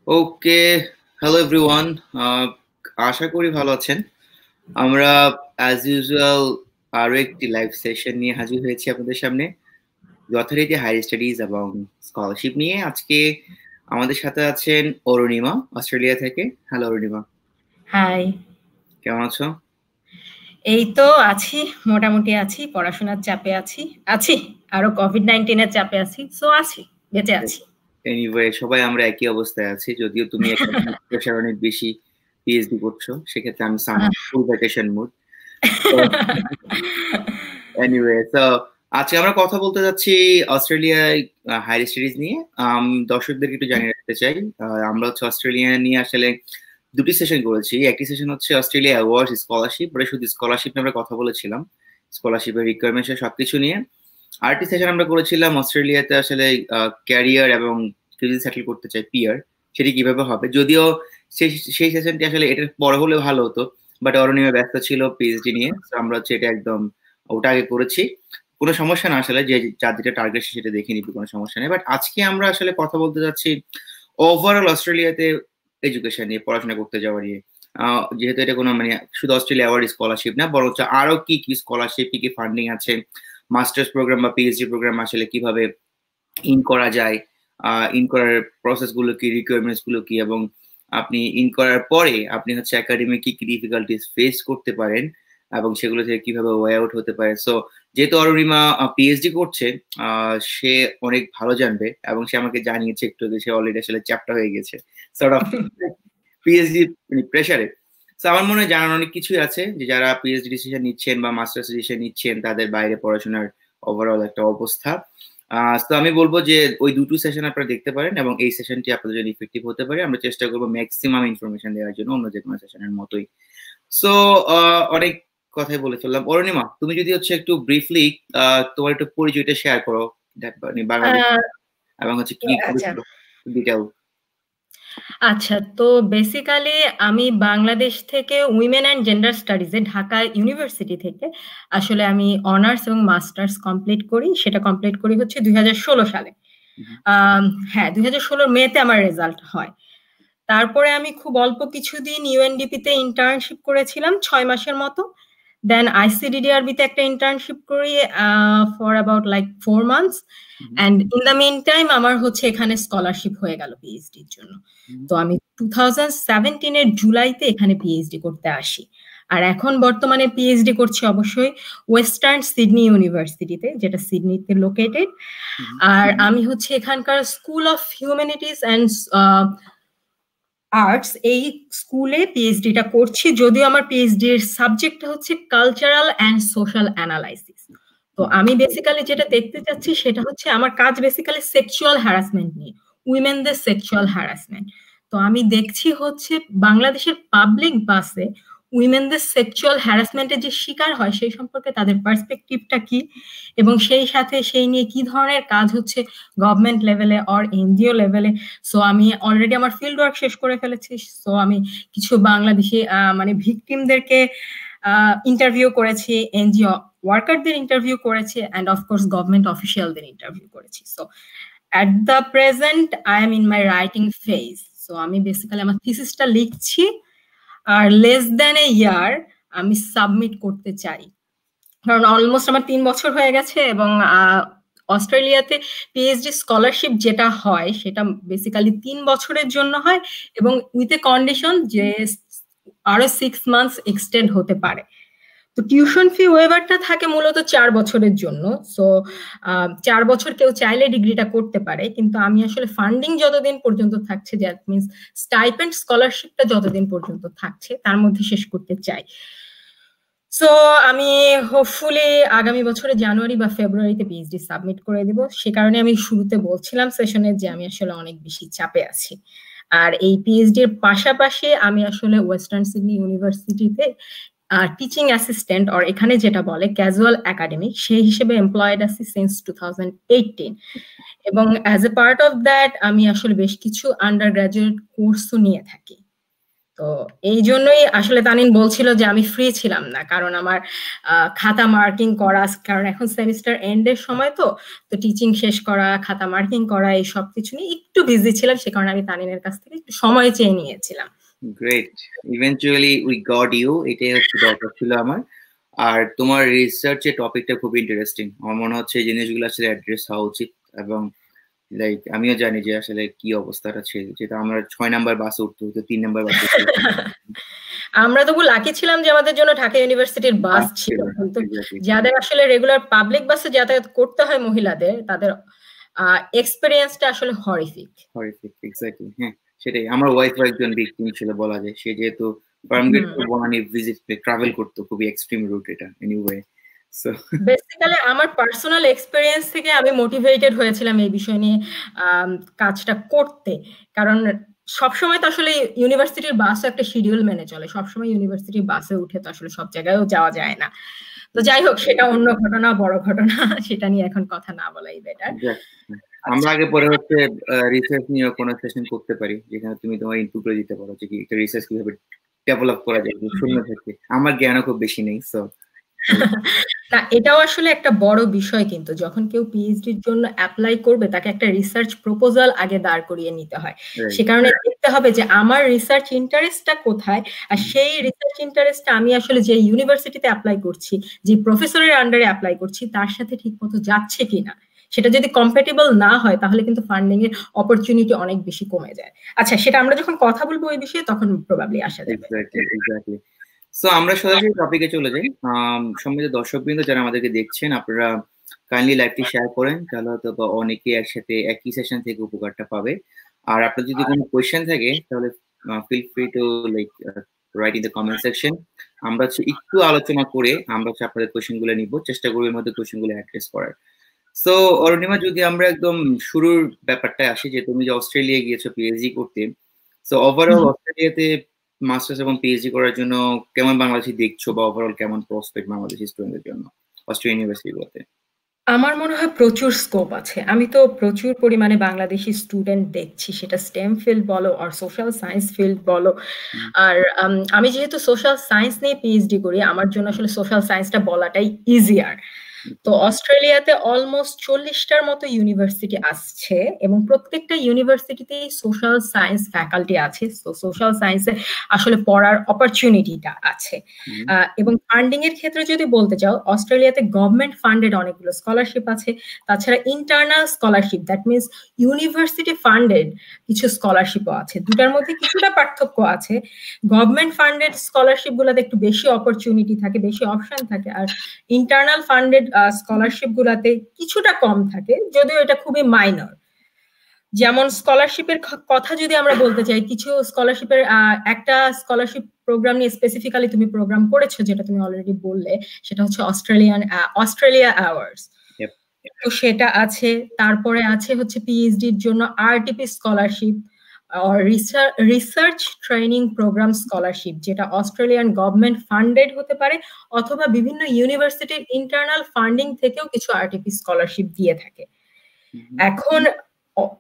ওকে, hello everyone. আশা করি ভালো আছেন। আমরা অ্যাজ ইউজুয়াল আরো একটি লাইভ সেশন নিয়ে হাজির হয়েছি আপনাদের সামনে, যথারীতি হায়ার স্টাডিজ এবং স্কলারশিপ নিয়ে। আজকে আমাদের সাথে আছেন অরুণিমা, অস্ট্রেলিয়া থেকে। Hello Arunima, hi. কেমন আছো? এই তো আছি, মোটামুটি আছি, পড়াশোনার চাপে আছি আরো কোভিড-19 এর চাপে আছি, সো আছি, বেঁচে আছি। এনিওয়ে, সবাই আমরা একই অবস্থায় আছি, যদিও তুমি একাডেমিক প্রেশার অনেক বেশি, পিএইচডি করছো, সেক্ষেত্রে আমি সামার ফুল ভ্যাকেশন মুড। এনিওয়ে, তো আজকে আমরা কথা বলতে যাচ্ছি অস্ট্রেলিয়ায় হায়ার স্টাডিজ নিয়ে। দর্শকদেরকে একটু জানিয়ে রাখতে চাই, আমরা হচ্ছে অস্ট্রেলিয়া নিয়ে আসলে দুটি সেশন করেছি। একটি সেশন হচ্ছে অস্ট্রেলিয়া অ্যাওয়ার্ডস স্কলারশিপ, ওটা শুধু স্কলারশিপ নিয়ে আমরা কথা বলেছিলাম, স্কলারশিপের রিকোয়ারমেন্ট সবকিছু নিয়ে। আরেকটি সেশন আমরা করেছিলাম অস্ট্রেলিয়াতে আসলে ক্যারিয়ার এবং যদি সেটেল করতে চাই পিয়ার, সেটি কিভাবে হবে। যদিও সেই সেশনটি আসলে এটার পরে হলে ভালো হতো, বাট অরুণিমা ব্যস্ত ছিল পিএইচডি নিয়ে, তো আমরা হচ্ছে এটা একদম ওটা আগে করেছি। কোনো সমস্যা না, আসলে যে যার যেটা টার্গেট সেটা দেখে নিবি, কোনো সমস্যা নেই। বাট আজকে আমরা আসলে কথা বলতে যাচ্ছি ওভারঅল অস্ট্রেলিয়াতে এডুকেশন নিয়ে, পড়াশোনা করতে যাওয়া নিয়ে। যেহেতু এটা কোনো মানে শুধু অস্ট্রেলিয়া অ্যাওয়ার্ড স্কলারশিপ না, বরঞ্চ আরো কি কি স্কলারশিপ, কি কি ফান্ডিং আছে, মাস্টার্স প্রোগ্রাম বা পিএইচডি প্রোগ্রাম আসলে কিভাবে ইন করা যায়, ইন করার প্রসেস গুলো কি, রিকোয়ারমেন্টস গুলো কি, এবং আপনি ইন করার পরে আপনি হচ্ছে একাডেমিক কি কি ডিফিকাল্টিস ফেস করতে পারেন এবং সেগুলো থেকে কিভাবে ওয়ে আউট হতে পারে। সো যেহেতু অরুণিমা পিএইচডি করছে, সে অনেক ভালো জানবে, এবং সে আমাকে জানিয়েছে একটু যে সে অলরেডি আসলে চ্যাপ্টার হয়ে গেছে সর্ট অফ পিএইচডি প্রেসারে। তো আমার মনে হয় জানার অনেক কিছুই আছে, যে যারা পিএইচডি ডিসিশন নিচ্ছেন বা মাস্টার্স ডিসিশন নিচ্ছেন তাদের বাইরে পড়াশোনার ওভারঅল একটা অবস্থা। তো আমি বলবো যে ওই দুটো সেশন আপনারা দেখতে পারেন, এবং এই সেশনটি আপনাদের জন্য ইফেক্টিভ হতে পারে। আমরা চেষ্টা করবো ম্যাক্সিমাম ইনফরমেশন দেওয়ার জন্য, অন্য যে কোনো সেশনের মতোই। সো অনেক কথাই বলে ফেললাম। অরুণিমা, তুমি যদি হচ্ছে একটু ব্রিফলি তোমার একটু পরিচয়টা শেয়ার করো বাংলাদেশ এবং হচ্ছে কি ডিটেল। আচ্ছা, তো বেসিক্যালি আমি বাংলাদেশ থেকে উইমেন অ্যান্ড জেন্ডার স্টাডিজে ঢাকা ইউনিভার্সিটি থেকে আসলে আমি অনার্স এবং মাস্টার্স কমপ্লিট করি। সেটা কমপ্লিট করি হচ্ছে 2016 সালে। হ্যাঁ, 2016 মেতে আমার রেজাল্ট হয়। তারপরে আমি খুব অল্প কিছুদিন ইউএনডিপিতে ইন্টার্নশিপ করেছিলাম 6 মাসের মতো। দেন আইসিডিডিআরবিতে একটা ইন্টার্নশিপ করি for about like 4 months, and in the mean time আমার হচ্ছে এখানে স্কলারশিপ হয়ে গেল পিএইচডির জন্য। তো আমি 2017 এর জুলাইতে এখানে পিএইচডি করতে আসি। আর এখন বর্তমানে পিএইচডি করছি অবশ্যই ওয়েস্টার্ন সিডনি ইউনিভার্সিটিতে, যেটা সিডনিতে লোকেটেড। আর আমি হচ্ছে এখানকার school of humanities and arts এই স্কুলে পিএইচডিটা করছি, যদিও আমার পিএইচডি এর সাবজেক্টটা হচ্ছে কালচারাল অ্যান্ড সোশ্যাল অ্যানালাইসিস। তো আমি বেসিক্যালি যেটা দেখতে চাচ্ছি সেটা হচ্ছে আমার কাজ বেসিক্যালি সেক্সুয়াল হ্যারাসমেন্ট নিয়ে, উইমেনদের সেক্সুয়াল হ্যারাসমেন্ট। তো আমি দেখছি হচ্ছে বাংলাদেশের পাবলিক বাসে উইমেনদের সেক্সুয়াল হ্যারাসমেন্টের যে শিকার হয় সেই সম্পর্কে তাদের পার্সপেক্টিভটা কি, এবং সেই সাথে সেই নিয়ে কি ধরনের কাজ হচ্ছে গভর্নমেন্ট লেভেলে অর এনজিও লেভেলে। সো আমি অলরেডি আমার ফিল্ড ওয়ার্ক শেষ করে ফেলেছি। সো আমি কিছু বাংলাদেশি মানে ভিকটিমদেরকে ইন্টারভিউ করেছি, এনজিও ওয়ার্কারদের ইন্টারভিউ করেছি, অ্যান্ড অফকোর্স গভর্নমেন্ট অফিসিয়ালদের ইন্টারভিউ করেছি। So at the present I am in my writing phase. So আমি বেসিক্যালি আমার থিসিসটা লিখছি, আর লেস দ্যান এ ইয়ার আমি সাবমিট করতে চাই, কারণ অলমোস্ট আমার 3 বছর হয়ে গেছে। এবং অস্ট্রেলিয়াতে পিএইচডি স্কলারশিপ যেটা হয় সেটা বেসিক্যালি 3 বছরের জন্য হয়, এবং উইথ এ কন্ডিশন যে আরো 6 মান্থস এক্সটেন্ড হতে পারে। তো টিউশন ফি ওয়েভারটা থাকে মূলত 4 বছরের জন্য। সো 4 বছর কেউ চাইলে ডিগ্রিটা করতে পারে, কিন্তু আমি আসলে ফান্ডিং যতদিন পর্যন্ত থাকছে, দ্যাট মিনস স্টাইপেন্ড স্কলারশিপটা যতদিন পর্যন্ত থাকছে তার মধ্যে শেষ করতে চাই। সো আমি হোপফুলি আগামী বছরে জানুয়ারি বা ফেব্রুয়ারিতে পিএইচডি সাবমিট করে দিব। সে কারণে আমি শুরুতে বলছিলাম সেশনে যে আমি আসলে অনেক বেশি চাপে আছি। আর এই পিএইচডি এর পাশাপাশি আমি আসলে ওয়েস্টার্ন সিডনি ইউনিভার্সিটিতে টিচিং অ্যাসিস্ট্যান্ট, আর এখানে যেটা বলে ক্যাজুয়াল একাডেমিক, সেই হিসেবে এমপ্লয়েড আছি সিন্স 2018। এবং as a part of that আমি আসলে বেশ কিছু আন্ডার গ্রাজুয়েট কোর্সও নিয়ে থাকি। তো তো এই জন্যই আসলে তানিন বলছিল যে আমি ফ্রি ছিলাম না, কারণ আমার খাতা মার্কিং করা, কারণ এখন সেমিস্টার এন্ডের সময়, তো টিচিং শেষ করা, খাতা মার্কিং করা, এই সব কিছু নিয়ে একটু বিজি ছিলাম, সে কারণে আমি তানিনের কাছ থেকে একটু সময় চেয়ে নিয়েছিলাম। Great, eventually we got you, এটাই হচ্ছে দরকার ছিল আমার। আর তোমার রিসার্চের টপিকটা খুব ইন্টারেস্টিং, আমার মনে হচ্ছে এই জিনিসগুলো আসলে অ্যাড্রেস হওয়া উচিত। এবং লাইক আমিও জানি যে আসলে কি অবস্থাটা ছিল, যেটা আমরা 6 নাম্বার বাসে উঠতে হতো, 3 নাম্বার বাসে আমরা তবু লাকি ছিলাম যে আমাদের জন্য ঢাকা ইউনিভার্সিটির বাস ছিল, কিন্তু যাদের আসলে রেগুলার পাবলিক বাসে যাতায়াত করতে হয় মহিলাদের, তাদের এক্সপেরিয়েন্সটা আসলে হরিফিক। এক্স্যাক্টলি, হ্যাঁ সেটাই। আমার ওয়াইফ একজন ভিকটিম ছিল বলা যায়, সে যেহেতু Farmgate to Banani visit travel করতো, খুবই এক্সট্রিম রুট এটা এনিওয়ে। সো বেসিক্যালি আমার পার্সোনাল এক্সপেরিয়েন্স থেকে আমি মোটিভেটেড হয়েছিলাম এই বিষয় নিয়ে কাজটা করতে, কারণ সবসময় তো আসলে ইউনিভার্সিটির বাসও একটা শিডিউল মেনে চলে, সবসময় ইউনিভার্সিটির বাসে উঠে তো আসলে সব জায়গায়ও যাওয়া যায় না। তো যাই হোক, সেটা অন্য ঘটনা, বড় ঘটনা, সেটা নিয়ে এখন কথা না বলাই বেটার। আমরা আগে পরে হচ্ছে রিসার্চ নিয়ে কোনো সেশন করতে পারি, যেখানে তুমি তোমার ইনপুট করে দিতে পারো যে কি একটা রিসার্চ কিভাবে ডেভেলপ করা যায় শূন্য থেকে। আমার জ্ঞানও খুব বেশি নেই, সো না, এটাও আসলে একটা বড় বিষয়, কিন্তু যখন কেউ পিএইচডির জন্য অ্যাপ্লাই করবে, তাকে একটা রিসার্চ প্রপোজাল আগে দাঁড় করিয়ে নিতে হয়। সে কারণে দেখতে হবে যে আমার রিসার্চ ইন্টারেস্টটা কোথায়, আর সেই রিসার্চ ইন্টারেস্টটা আমি আসলে যে ইউনিভার্সিটিতে অ্যাপ্লাই করছি, যে প্রফেসরের আন্ডারে অ্যাপ্লাই করছি, তার সাথে ঠিকমতো যাচ্ছে কিনা। সেটা যদি কম্প্যাটিবল না হয়, তাহলে কিন্তু ফান্ডিং এর অপরচুনিটি অনেক বেশি কমে যায়। আচ্ছা, সেটা আমরা যখন কথা বলবো ওই বিষয়ে, তখন প্রবাবলি আসা যাবে। এক্স্যাক্টলি। সো আমরা সরাসরি টপিকে চলে যাই। সম্মানিত দর্শকবৃন্দ যারা আমাদেরকে দেখছেন, আপনারা কাইন্ডলি লাইভটি শেয়ার করেন, তাহলে হয়তো অনেকে একসাথে একই সেশন থেকে উপকারটা পাবে। আর আপনার যদি কোনো কোয়েশ্চেন থাকে, তাহলে feel free to like write in the comment section. আমরা একটু আলোচনা করে আমরা আপনাদের কোয়েশ্চেন গুলো নিব, চেষ্টা করবো এর মধ্যে কোয়েশ্চেন গুলো অ্যাড্রেস করার। সো অরুণিমা, যদি আমরা একদম শুরুর ব্যাপারটা আসি, যে তুমি যে অস্ট্রেলিয়া গিয়েছো পিএইচডি করতে, সো ওভারঅল অস্ট্রেলিয়াতে মাস্টার্স এবং পিএইচডি করার জন্য কেমন বাংলাদেশি দেখছো, বা ওভারঅল কেমন প্রসপেক্ট বাংলাদেশি স্টুডেন্টদের জন্য অস্ট্রেলিয়ান ইউনিভার্সিটিগুলোতে? আমার মনে হয় প্রচুর স্কোপ আছে। আমি তো প্রচুর পরিমাণে বাংলাদেশি স্টুডেন্ট দেখছি, সেটা স্টেম ফিল্ড বলো আর সোশ্যাল সায়েন্স ফিল্ড বলো। আর আমি যেহেতু সোশ্যাল সায়েন্স নিয়ে পিএইচডি করি, আমার জন্য আসলে সোশ্যাল সায়েন্সটা বলাটাই ইজিয়ার। তো অস্ট্রেলিয়াতে অলমোস্ট 40টার মতো ইউনিভার্সিটি আসছে, এবং প্রত্যেকটা ইউনিভার্সিটিতেই সোশ্যাল সায়েন্স ফ্যাকাল্টি আছে। তো সোশ্যাল সায়েন্সে আসলে পড়ার অপরচুনিটিটা আছে। এবং ফান্ডিং এর ক্ষেত্রে যদি বলতে চাও, অস্ট্রেলিয়াতে গভর্নমেন্ট ফান্ডেড অনেকগুলো স্কলারশিপ আছে, তাছাড়া internal scholarship, that means university funded কিছু স্কলারশিপও আছে। দুটার মধ্যে কিছুটা পার্থক্য আছে। গভর্নমেন্ট ফান্ডেড স্কলারশিপ গুলোতে একটু বেশি অপরচুনিটি থাকে, বেশি অপশন থাকে, আর ইন্টারনাল ফান্ডেড স্কলারশিপ গুলাতে কিছুটা কম থাকে, যদিও এটা খুবই মাইনর। যেমন স্কলারশিপের কথা যদি আমরা বলতে চাই, কিছু স্কলারশিপের একটা স্কলারশিপ প্রোগ্রাম নিয়ে স্পেসিফিক্যালি তুমি প্রোগ্রাম করেছো, যেটা তুমি অলরেডি বললে, সেটা হচ্ছে অস্ট্রেলিয়া আওয়ার্স। তো সেটা আছে। তারপরে আছে হচ্ছে পিএইচডির জন্য RTP scholarship, research training program scholarship, যেটা অস্ট্রেলিয়ান গভর্নমেন্ট ফান্ডেড হতে পারে, অথবা বিভিন্ন ইউনিভার্সিটির ইন্টারনাল ফান্ডিং থেকেও কিছু আরটিপি স্কলারশিপ দিয়ে থাকে। এখন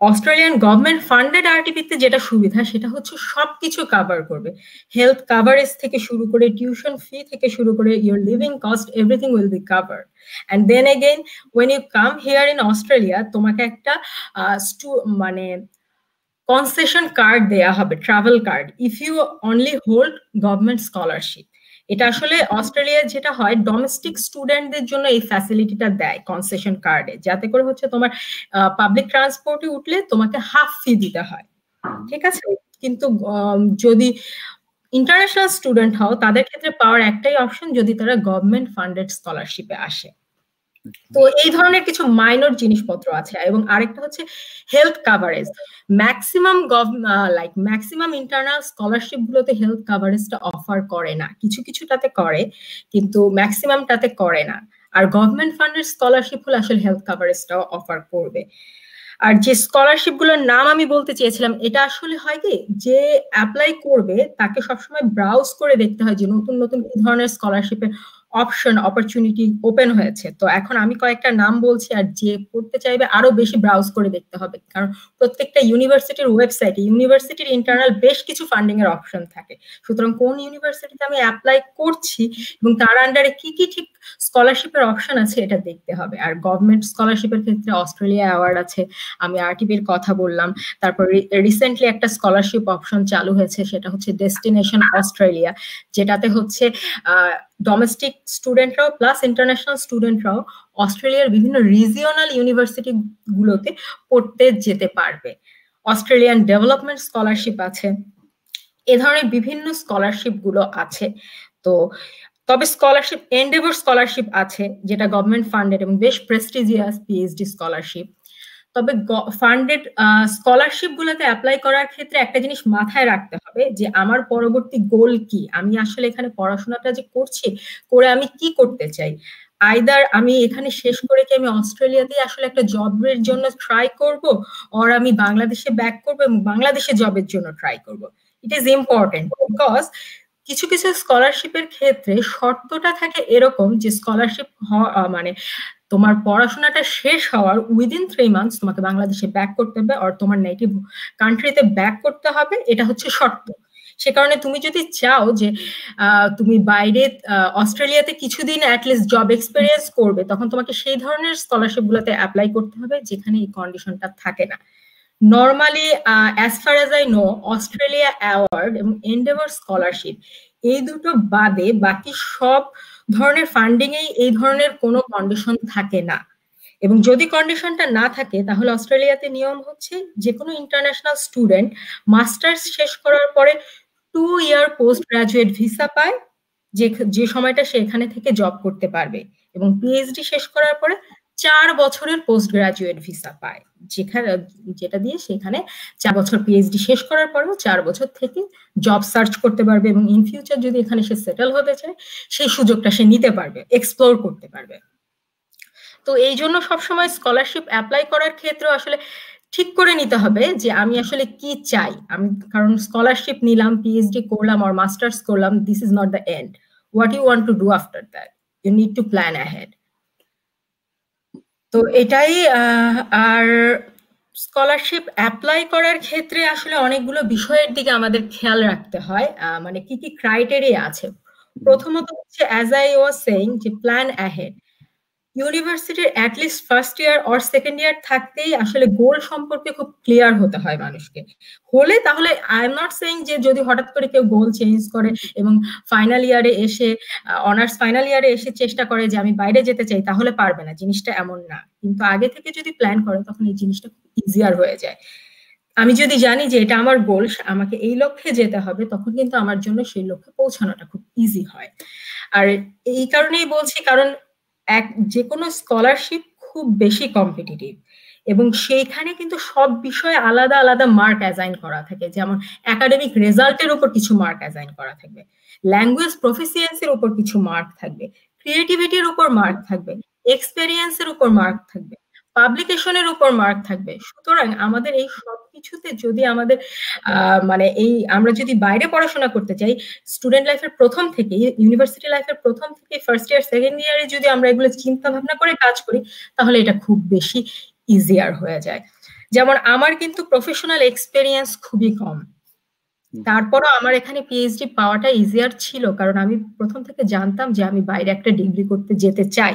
অস্ট্রেলিয়ান গভর্নমেন্ট ফান্ডেড আরটিপিতে যেটা সুবিধা, সেটা হচ্ছে সবকিছু কভার করবে। হেলথ কাভারেজ থেকে শুরু করে, টিউশন ফি থেকে শুরু করে, your living cost, everything will be covered. And then again, when you come here in Australia, তোমাকে একটা মানে কনসেশন কার্ড দেয়া হবে, travel card, if you only hold government scholarship. এটা আসলে অস্ট্রেলিয়ায় যেটা হয়, ডোমেস্টিক স্টুডেন্টদের জন্য এই ফ্যাসিলিটিটা দেয় কনসেশন কার্ডে, যাতে করে হচ্ছে তোমার পাবলিক ট্রান্সপোর্টে উঠলে তোমাকে হাফ ফি দিতে হয়, ঠিক আছে? কিন্তু যদি ইন্টারন্যাশনাল স্টুডেন্ট হও, তাদের ক্ষেত্রে পাওয়ার একটাই অপশন, যদি তারা গভর্নমেন্ট ফান্ডেড স্কলারশিপে আসে। তো এই ধরনের কিছু মাইনর জিনিসপত্র আছে। এবং আরেকটা হচ্ছে health coverage. Maximum internal scholarship গুলোতে হেলথ কাভারেজটা অফার করে না, কিছু কিছুটাতে করে, কিন্তু ম্যাক্সিমামটাতে করে না। আর গভর্নমেন্ট ফান্ডের স্কলারশিপ হলে আসলে হেলথ কাভারেজটাও অফার করবে। আর যে স্কলারশিপ গুলোর নাম আমি বলতে চেয়েছিলাম, এটা আসলে হয় কি, যে অ্যাপ্লাই করবে তাকে সবসময় ব্রাউজ করে দেখতে হয় যে নতুন নতুন কি ধরনের স্কলারশিপের অপশন অপরচুনিটি ওপেন হয়েছে। তো এখন আমি কয়েকটা নাম বলছি, আর যে পড়তে চাইবে আরো বেশি ব্রাউজ করে দেখতে হবে, কারণ প্রত্যেকটা ইউনিভার্সিটির ওয়েবসাইটে ইউনিভার্সিটির ইন্টারনাল বেশ কিছু ফান্ডিং এর অপশন থাকে। সুতরাং কোন ইউনিভার্সিটিতে আমি অ্যাপ্লাই করছি এবং তার আন্ডারে কি কি ঠিক স্কলারশিপের অপশন আছে এটা দেখতে হবে। আর গভর্নমেন্ট স্কলারশিপের ক্ষেত্রে অস্ট্রেলিয়া অ্যাওয়ার্ড আছে, আমি আরটিপির কথা বললাম। তারপর রিসেন্টলি একটা স্কলারশিপ অপশন চালু হয়েছে, সেটা হচ্ছে ডেস্টিনেশন অস্ট্রেলিয়া, যেটাতে হচ্ছে ডোমেস্টিক স্টুডেন্টরাও প্লাস ইন্টারন্যাশনাল স্টুডেন্টরাও অস্ট্রেলিয়ার বিভিন্ন রিজিওনাল ইউনিভার্সিটি গুলোতে পড়তে যেতে পারবে। অস্ট্রেলিয়ান ডেভেলপমেন্ট স্কলারশিপ আছে, এ ধরনের বিভিন্ন স্কলারশিপ গুলো আছে। তো তবে স্কলারশিপ এন্ডেভর স্কলারশিপ আছে, যেটা গভর্নমেন্ট ফান্ডেড এবং বেশ প্রেস্টিজিয়াস পিএইচডি স্কলারশিপ। তবে ফান্ডেড স্কলারশিপ গুলোতে অ্যাপ্লাই করার ক্ষেত্রে একটা জিনিস মাথায় রাখতে হবে যে আমার পরবর্তী গোল কি, আমি আসলে এখানে পড়াশোনাটা যে করছি করে আমি কি করতে চাই। আইদার আমি এখানে শেষ করে কি আমি অস্ট্রেলিয়াতেই আসলে একটা জবের জন্য ট্রাই করব, অর আমি বাংলাদেশে ব্যাক করবো এবং বাংলাদেশে জবের জন্য ট্রাই করব। ইট ইজ ইম্পর্টেন্ট বিকজ কিছু কিছু স্কলারশিপের ক্ষেত্রে শর্তটা থাকে এরকম যে স্কলারশিপ মানে তোমার পড়াশোনাটা শেষ হওয়ার উইদিন 3 মান্থস তোমাকে বাংলাদেশে ব্যাক করতে হবে, আর তোমার নেটিভ কান্ট্রিতে ব্যাক করতে হবে, এটা হচ্ছে শর্ত। সে কারণে তুমি যদি চাও যে তুমি বাইরে অস্ট্রেলিয়াতে কিছুদিন অ্যাটলিস্ট জব এক্সপেরিয়েন্স করবে, তখন তোমাকে সেই ধরনের স্কলারশিপ গুলোতে অ্যাপ্লাই করতে হবে যেখানে এই কন্ডিশনটা থাকে না। Normally as far as I know, Australia award এবং এন্ডেভার স্কলারশিপ এই দুটো বাদে বাকি সব ধরনের ফান্ডিং এই ধরনের কোনো কন্ডিশন থাকে না। এবং যদি কন্ডিশনটা না থাকে তাহলে অস্ট্রেলিয়াতে নিয়ম হচ্ছে যে কোনো ইন্টারন্যাশনাল স্টুডেন্ট মাস্টার্স শেষ করার পরে 2 ইয়ার পোস্ট গ্রাজুয়েট ভিসা পায়, যে সময়টা সে এখানে থেকে জব করতে পারবে, এবং পিএইচডি শেষ করার পরে 4 বছরের পোস্ট গ্রাজুয়েট ভিসা পায়, যেটা দিয়ে সেখানে 4 বছর পিএইচডি শেষ করার পরেও 4 বছর থেকে জব সার্চ করতে পারবে, এবং ইন ফিউচার যদি এখানে সে সেটেল হতে চায় সেই সুযোগটা সে নিতে পারবে, এক্সপ্লোর করতে পারবে। তো এই জন্য সবসময় স্কলারশিপ অ্যাপ্লাই করার ক্ষেত্রে আসলে ঠিক করে নিতে হবে যে আমি আসলে কি চাই। আমি কারণ স্কলারশিপ নিলাম, পিএইচডি করলাম আর মাস্টার্স করলাম, this is not the end. What you want to do after that, you need to plan ahead. তো এটাই। আর স্কলারশিপ অ্যাপ্লাই করার ক্ষেত্রে আসলে অনেকগুলো বিষয়ের দিকে আমাদের খেয়াল রাখতে হয়, মানে কি কি ক্রাইটেরিয়া আছে। প্রথমত হচ্ছে অ্যাজ আই ওয়াজ সেইং যে প্ল্যান অ্যাহেড। ইউনিভার্সিটির at least first year or second year থাকতেই আসলে গোল সম্পর্কে খুব ক্লিয়ার হতে হয় মানুষকে। হলে তাহলে আই এম নট সেইং যে যদি হঠাৎ করে কেউ গোল চেঞ্জ করে এবং ফাইনাল ইয়ারে এসে অনার্স ফাইনাল ইয়ারে এসে চেষ্টা করে যে আমি বাইরে যেতে চাই, তাহলে পারবে না, জিনিসটা এমন না। কিন্তু আগে থেকে যদি প্ল্যান করে তখন এই জিনিসটা খুব ইজিয়ার হয়ে যায়। আমি যদি জানি যে এটা আমার গোল, আমাকে এই লক্ষ্যে যেতে হবে, তখন কিন্তু আমার জন্য সেই লক্ষ্যে পৌঁছানোটা খুব ইজি হয়। আর এই কারণেই বলছি, কারণ যে কোনো স্কলারশিপ খুব বেশি কম্পিটিটিভ, এবং সেইখানে কিন্তু সব বিষয়ে আলাদা আলাদা মার্ক অ্যাসাইন করা থাকে। যেমন একাডেমিক রেজাল্টের উপর কিছু মার্ক অ্যাসাইন করা থাকবে, ল্যাঙ্গুয়েজ প্রফিসিয়েন্সির উপর কিছু মার্ক থাকবে, ক্রিয়েটিভিটির উপর মার্ক থাকবে, এক্সপেরিয়েন্সের উপর মার্ক থাকবে, পাবলিকেশনের উপর মার্ক থাকবে। সুতরাং আমাদের এই সবকিছুতে যদি আমাদের মানে আমরা যদি বাইরে পড়াশোনা করতে চাই, স্টুডেন্ট লাইফের প্রথম থেকে, ইউনিভার্সিটি লাইফের প্রথম থেকে ফার্স্ট ইয়ার সেকেন্ড ইয়ারে যদি আমরা এগুলো চিন্তা ভাবনা করে কাজ করি, তাহলে এটা খুব বেশি ইজিয়ার হয়ে যায়। যেমন আমার কিন্তু প্রফেশনাল এক্সপেরিয়েন্স খুবই কম, তারপরও আমার এখানে পিএইচডি পাওয়াটা ইজিয়ার ছিল, কারণ আমি প্রথম থেকে জানতাম যে আমি বাইরে একটা ডিগ্রি করতে যেতে চাই।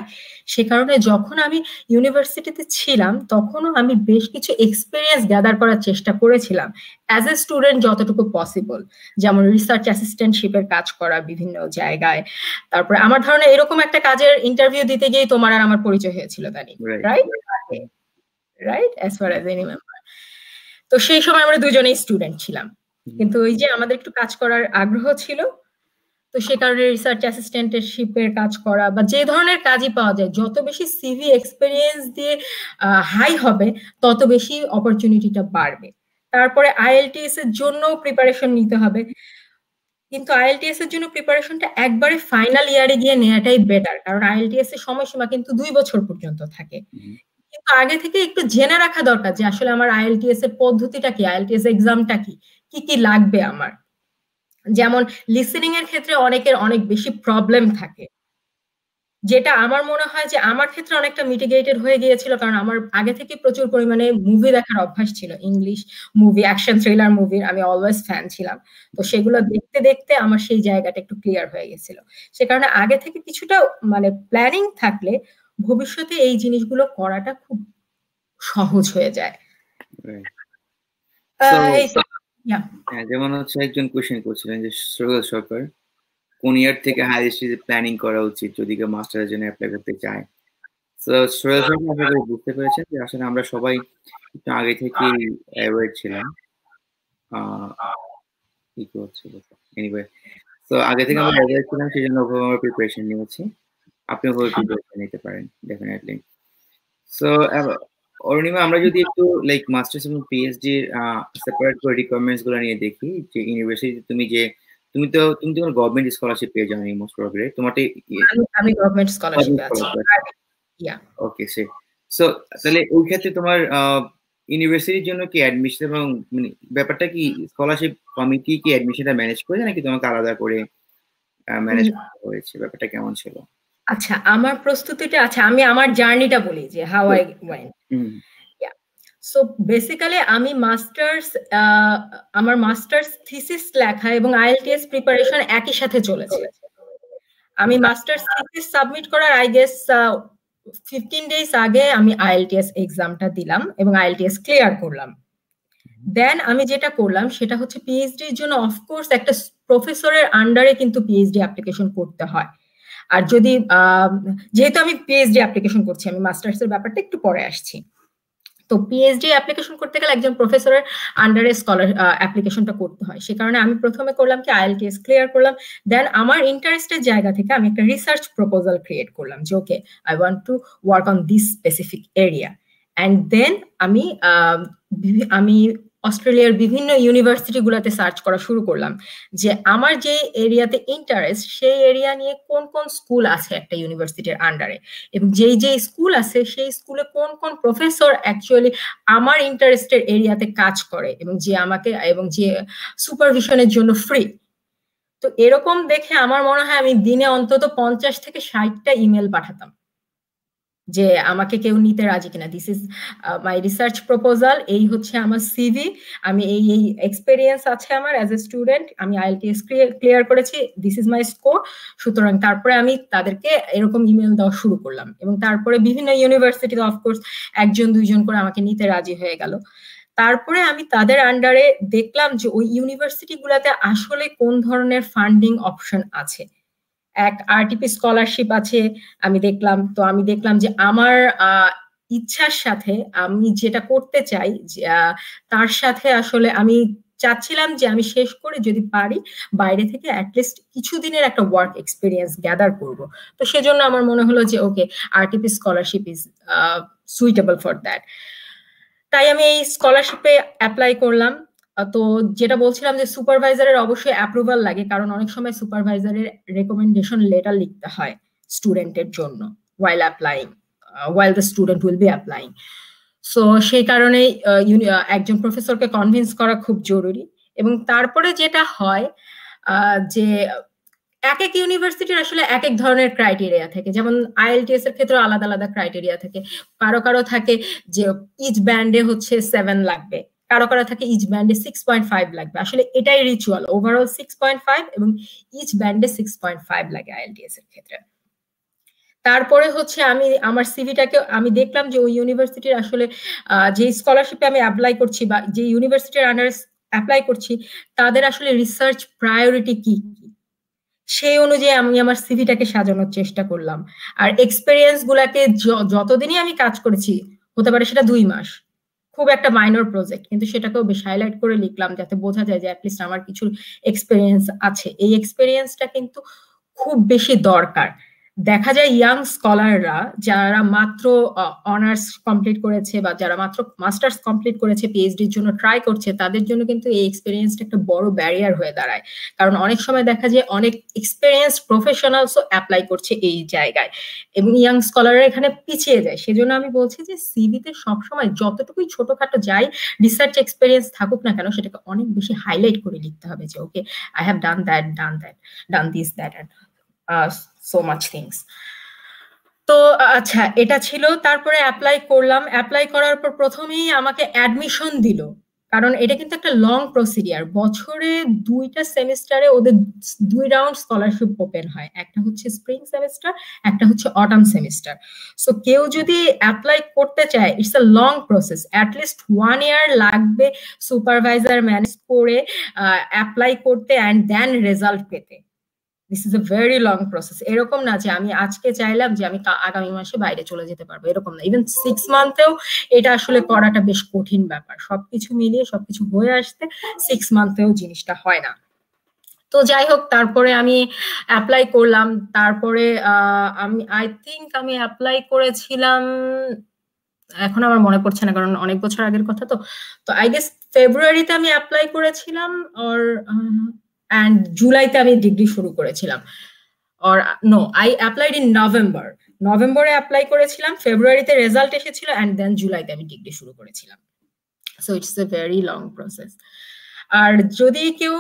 সে কারণে যখন আমি ইউনিভার্সিটিতে ছিলাম তখনও আমি বেশ কিছু এক্সপিরিয়েন্স গ্যাদার করার চেষ্টা করেছিলাম অ্যাজ এ স্টুডেন্ট যতটুকু পসিবল। যেমন রিসার্চ অ্যাসিস্ট্যান্টশিপের কাজ করা বিভিন্ন জায়গায়, তারপরে আমার ধারণা এরকম একটা কাজের ইন্টারভিউ দিতে গিয়ে তোমার আর আমার পরিচয় হয়েছিল তানি, right? Right, as far as I remember. তো সেই সময় আমরা দুজনেই স্টুডেন্ট ছিলাম, কিন্তু ওই যে আমাদের একটু কাজ করার আগ্রহ ছিল, তো সে কারণে রিসার্চ অ্যাসিস্ট্যান্টশিপের কাজ করা বা যে ধরনের কাজই পাওয়া যায়, যত বেশি সিভি এক্সপেরিয়েন্স দিয়ে হাই হবে তত বেশি অপরচুনিটিটা বাড়বে। তারপরে আইএলটিএস এর জন্য প্রিপারেশন নিতে হবে, কিন্তু আইএলটিএস এর জন্য প্রিপারেশনটা একবারে ফাইনাল ইয়ারে গিয়ে নেওয়াটাই বেটার, কারণ আইএলটিএস এর সময়সীমা কিন্তু 2 বছর পর্যন্ত থাকে। কিন্তু আগে থেকে একটু জেনে রাখা দরকার যে আসলে আমার আইএলটিএস এর পদ্ধতিটা কি, আইএলটিএস এক্সামটা কি, কি কি লাগবে আমার। যেমন লিসেনিং এর ক্ষেত্রে অনেকের অনেক বেশি প্রবলেম থাকে, যেটা আমার মনে হয় যে আমার ক্ষেত্রে অনেকটা মিটিগেটেড হয়ে গিয়েছিল, কারণ আমার আগে থেকে প্রচুর পরিমাণে মুভি দেখার অভ্যাস ছিল, ইংলিশ মুভি, অ্যাকশন থ্রিলার মুভির আমি অলওয়েজ ফ্যান ছিলাম। তো সেগুলো দেখতে দেখতে আমার সেই জায়গাটা একটু ক্লিয়ার হয়ে গেছিল। সে কারণে আগে থেকে কিছুটা মানে প্ল্যানিং থাকলে ভবিষ্যতে এই জিনিসগুলো করাটা খুব সহজ হয়ে যায়। যেমন হচ্ছে একজন কোশ্চেন করছিলেন যে সোহেল সরকার কোন ইয়ার থেকে হায়ার স্টাডিজে প্ল্যানিং করা উচিত যদি কেউ মাস্টারের জন্য অ্যাপ্লাই করতে চায়। তো সোহেল সরকার আপনারা বুঝতে পেরেছেন যে আসলে আমরা সবাই একটু আগে থেকে অ্যাওয়্যার ছিলাম। কি হচ্ছিল এনিওয়ে, তো আগে থেকে আমরা অ্যাওয়্যার ছিলাম, সেই জন্য আমরা প্রিপারেশন নিয়েছি। আপনি ওভাবে প্রিপারেশন নিতে পারেন ডেফিনেটলি। সো অরুণিমা, আমরা যদি একটু লাইক মাস্টার্স এবং পিএইচডি সেপারেট করে রিকোয়ারমেন্টস গুলো নিয়ে দেখি, যে ইউনিভার্সিটি তুমি তো গভর্নমেন্ট স্কলারশিপ পেয়ে যাও মোস্ট প্রবাবলি। তোমারটা আমি গভর্নমেন্ট স্কলারশিপে আছি। ওকে, সো তাহলে ওই ক্ষেত্রে তোমার ইউনিভার্সিটির জন্য কি অ্যাডমিশন এবং মানে ব্যাপারটা কি স্কলারশিপ কমিটি কি অ্যাডমিশনটা ম্যানেজ করে নাকি তোমাকে আলাদা করে ম্যানেজ করতে হয়েছে? ব্যাপারটা কেমন ছিল? আচ্ছা, আমার প্রস্তুতিটা, আচ্ছা আমি আমার জার্নিটা বলি যে how I went. So basically আমি আমার মাস্টার্স থিসিস লেখা এবং আইএলটিএস প্রিপারেশন একই সাথে চলেছে। আমি মাস্টার্স থিসিস সাবমিট করার আই গেস 15 ডেজ আগে আমি আইএলটিএস এক্সামটা দিলাম এবং আইএলটিএস ক্লিয়ার করলাম। দেন আমি যেটা করলাম সেটা হচ্ছে পিএইচডির জন্য অফকোর্স একটা প্রফেসরের আন্ডারে কিন্তু পিএইচডি অ্যাপ্লিকেশন করতে হয়। আর যদি যেহেতু আমি পিএইচডি অ্যাপ্লিকেশন করছি, আমি মাস্টার্স এর ব্যাপারটা একটু পরে আসছি। তো পিএইচডি অ্যাপ্লিকেশন করতে গেলে একজন প্রফেসরের আন্ডারে স্কলার অ্যাপ্লিকেশনটা করতে হয়। সে কারণে আমি প্রথমে করলাম কি আইএলটিএস ক্লিয়ার করলাম। দেন আমার ইন্টারেস্টের জায়গা থেকে আমি একটা রিসার্চ প্রপোজাল ক্রিয়েট করলাম যে okay I want to work on this specific area. And then আমি অস্ট্রেলিয়ার বিভিন্ন ইউনিভার্সিটিগুলোতে সার্চ করা শুরু করলাম যে আমার যে এরিয়াতে ইন্টারেস্ট সেই এরিয়া নিয়ে কোন কোন স্কুল আছে একটা ইউনিভার্সিটির আন্ডারে, এবং যেই স্কুল আছে সেই স্কুলে কোন কোন প্রফেসর অ্যাকচুয়ালি আমার ইন্টারেস্টের এরিয়াতে কাজ করে এবং যে সুপারভিশনের জন্য ফ্রি। তো এরকম দেখে আমার মনে হয় আমি দিনে অন্তত 50 থেকে 60টা ইমেল পাঠাতাম যে আমাকে কেউ নিতে রাজি কিনা, this is my research proposal, এই হচ্ছে আমার সিভি, আমি এই এক্সপেরিয়েন্স আছে আমার অ্যাজ এ স্টুডেন্ট, আমি আইএলটিএস ক্লিয়ার করেছি, দিস ইজ মাই স্কোর। সুতরাং তারপরে আমি তাদেরকে এরকম ইমেল দেওয়া শুরু করলাম এবং তারপরে বিভিন্ন ইউনিভার্সিটিতে অফকোর্স 1-2 জন করে আমাকে নিতে রাজি হয়ে গেল। তারপরে আমি তাদের আন্ডারে দেখলাম যে ওই ইউনিভার্সিটিগুলোতে আসলে কোন ধরনের ফান্ডিং অপশন আছে। এক আরটিপি স্কলারশিপ আছে আমি দেখলাম। তো আমি দেখলাম যে আমার ইচ্ছার সাথে আমি যেটা করতে চাই তার সাথে আসলে আমি চাচ্ছিলাম যে আমি শেষ করে যদি পারি বাইরে থেকে অ্যাটলিস্ট কিছুদিনের একটা ওয়ার্ক এক্সপিরিয়েন্স গ্যাদার করব। তো সেজন্য আমার মনে হলো যে okay RTP scholarship is suitable for that. তাই আমি এই স্কলারশিপে অ্যাপ্লাই করলাম। তো যেটা বলছিলাম যে সুপারভাইজারের অবশ্যই অ্যাপ্রুভাল লাগে, কারণ অনেক সময় সুপারভাইজারের রেকমেন্ডেশন লেটার লিখতে হয় স্টুডেন্টের জন্য while the student will be applying. So সেই কারণে একজন প্রফেসরকে কনভিন্স করা খুব জরুরি। এবং তারপরে যেটা হয় যে এক এক ইউনিভার্সিটির আসলে এক এক ধরনের ক্রাইটেরিয়া থাকে, যেমন আইএলটিএস এর ক্ষেত্রে আলাদা আলাদা ক্রাইটেরিয়া থাকে। কারো থাকে যে ইচ ব্যান্ডে হচ্ছে 7 লাগবে, কারো থাকে ইচ ব্যান্ডে 6.5 লাগবে। আসলে এটাই রিচুয়াল, ওভারঅল 6.5 এবং ইচ ব্যান্ডে 6.5 লাগে আইএলটিএস এর ক্ষেত্রে। তারপরে হচ্ছে আমি আমার সিভিটাকে আমি দেখলাম যে ওই ইউনিভার্সিটির আসলে যে স্কলারশিপে আমি অ্যাপ্লাই করছি বা যে ইউনিভার্সিটির আন্ডারে অ্যাপ্লাই করছি তাদের আসলে রিসার্চ প্রায়োরিটি কি, সেই অনুযায়ী আমি আমার সিভিটাকে সাজানোর চেষ্টা করলাম। আর এক্সপেরিয়েন্স গুলাকে যতদিনই আমি কাজ করেছি, হতে পারে সেটা 2 মাস, খুব একটা মাইনর প্রজেক্ট, কিন্তু সেটাকেও বেশ হাইলাইট করে লিখলাম যাতে বোঝা যায় যে অ্যাটলিস্ট আমার কিছু এক্সপেরিয়েন্স আছে। এই এক্সপেরিয়েন্সটা কিন্তু খুব বেশি দরকার। দেখা যায় ইয়াং স্কলাররা যারা মাত্র অনার্স কমপ্লিট করেছে বা যারা মাত্র মাস্টার্স কমপ্লিট করেছে পিএইচডির জন্য ট্রাই করছে, তাদের জন্য কিন্তু এই এক্সপেরিয়েন্সটা একটা বড় ব্যারিয়ার হয়ে দাঁড়ায়। কারণ অনেক সময় দেখা যায় অনেক এক্সপেরিয়েন্স প্রফেশনালসও অ্যাপ্লাই করছে এই জায়গায় এবং ইয়াং স্কলাররা এখানে পিছিয়ে যায়। সেজন্য আমি বলছি যে সিভিতে সবসময় যতটুকুই ছোটখাটো যাই রিসার্চ এক্সপেরিয়েন্স থাকুক না কেন, সেটাকে অনেক বেশি হাইলাইট করে লিখতে হবে যে okay I have done this that and so much things. তো আচ্ছা, এটা ছিল। তারপরে অ্যাপ্লাই করলাম। অ্যাপ্লাই করার পর প্রথমেই আমাকে অ্যাডমিশন দিল, কারণ এটা কিন্তু একটা লং প্রসিডিয়ার। বছরে 2টা সেমিস্টারে ওদের 2 রাউন্ড স্কলারশিপ ওপেন হয়, একটা হচ্ছে স্প্রিং সেমিস্টার, একটা হচ্ছে অটাম সেমিস্টার। সো কেউ যদি অ্যাপ্লাই করতে চায়, it's a long process, at least 1 ইয়ার লাগবে সুপারভাইজার ম্যানেজ করে অ্যাপ্লাই করতে অ্যান্ড দেন রেজাল্ট পেতে। This is a very long process. এরকম না যে আমি আজকে চাইলাম যে আমি আগামী মাসে বাইরে চলে যেতে পারবো, এরকম না। ইভেন 6 মান্থেও এটা আসলে করাটা বেশ কঠিন ব্যাপার। সবকিছু মিলিয়ে সবকিছু হয়ে আসতে 6 মান্থেও জিনিসটা হয় না। তো যাই হোক, তারপরে আমি অ্যাপ্লাই করলাম। তারপরে আমি আই থিঙ্ক আমি অ্যাপ্লাই করেছিলাম, এখন আমার মনে পড়ছে না কারণ অনেক বছর আগের কথা। তো তো আই গেস ফেব্রুয়ারিতে আমি অ্যাপ্লাই করেছিলাম, অর অ্যান্ড জুলাইতে আমি ডিগ্রি শুরু করেছিলাম। or no, I applied in November. নভেম্বরে অ্যাপ্লাই করেছিলাম, ফেব্রুয়ারিতে রেজাল্ট এসেছিল, অ্যান্ড দেন জুলাইতে আমি ডিগ্রি শুরু করেছিলাম। So it's a very long process. আর যদি কেউ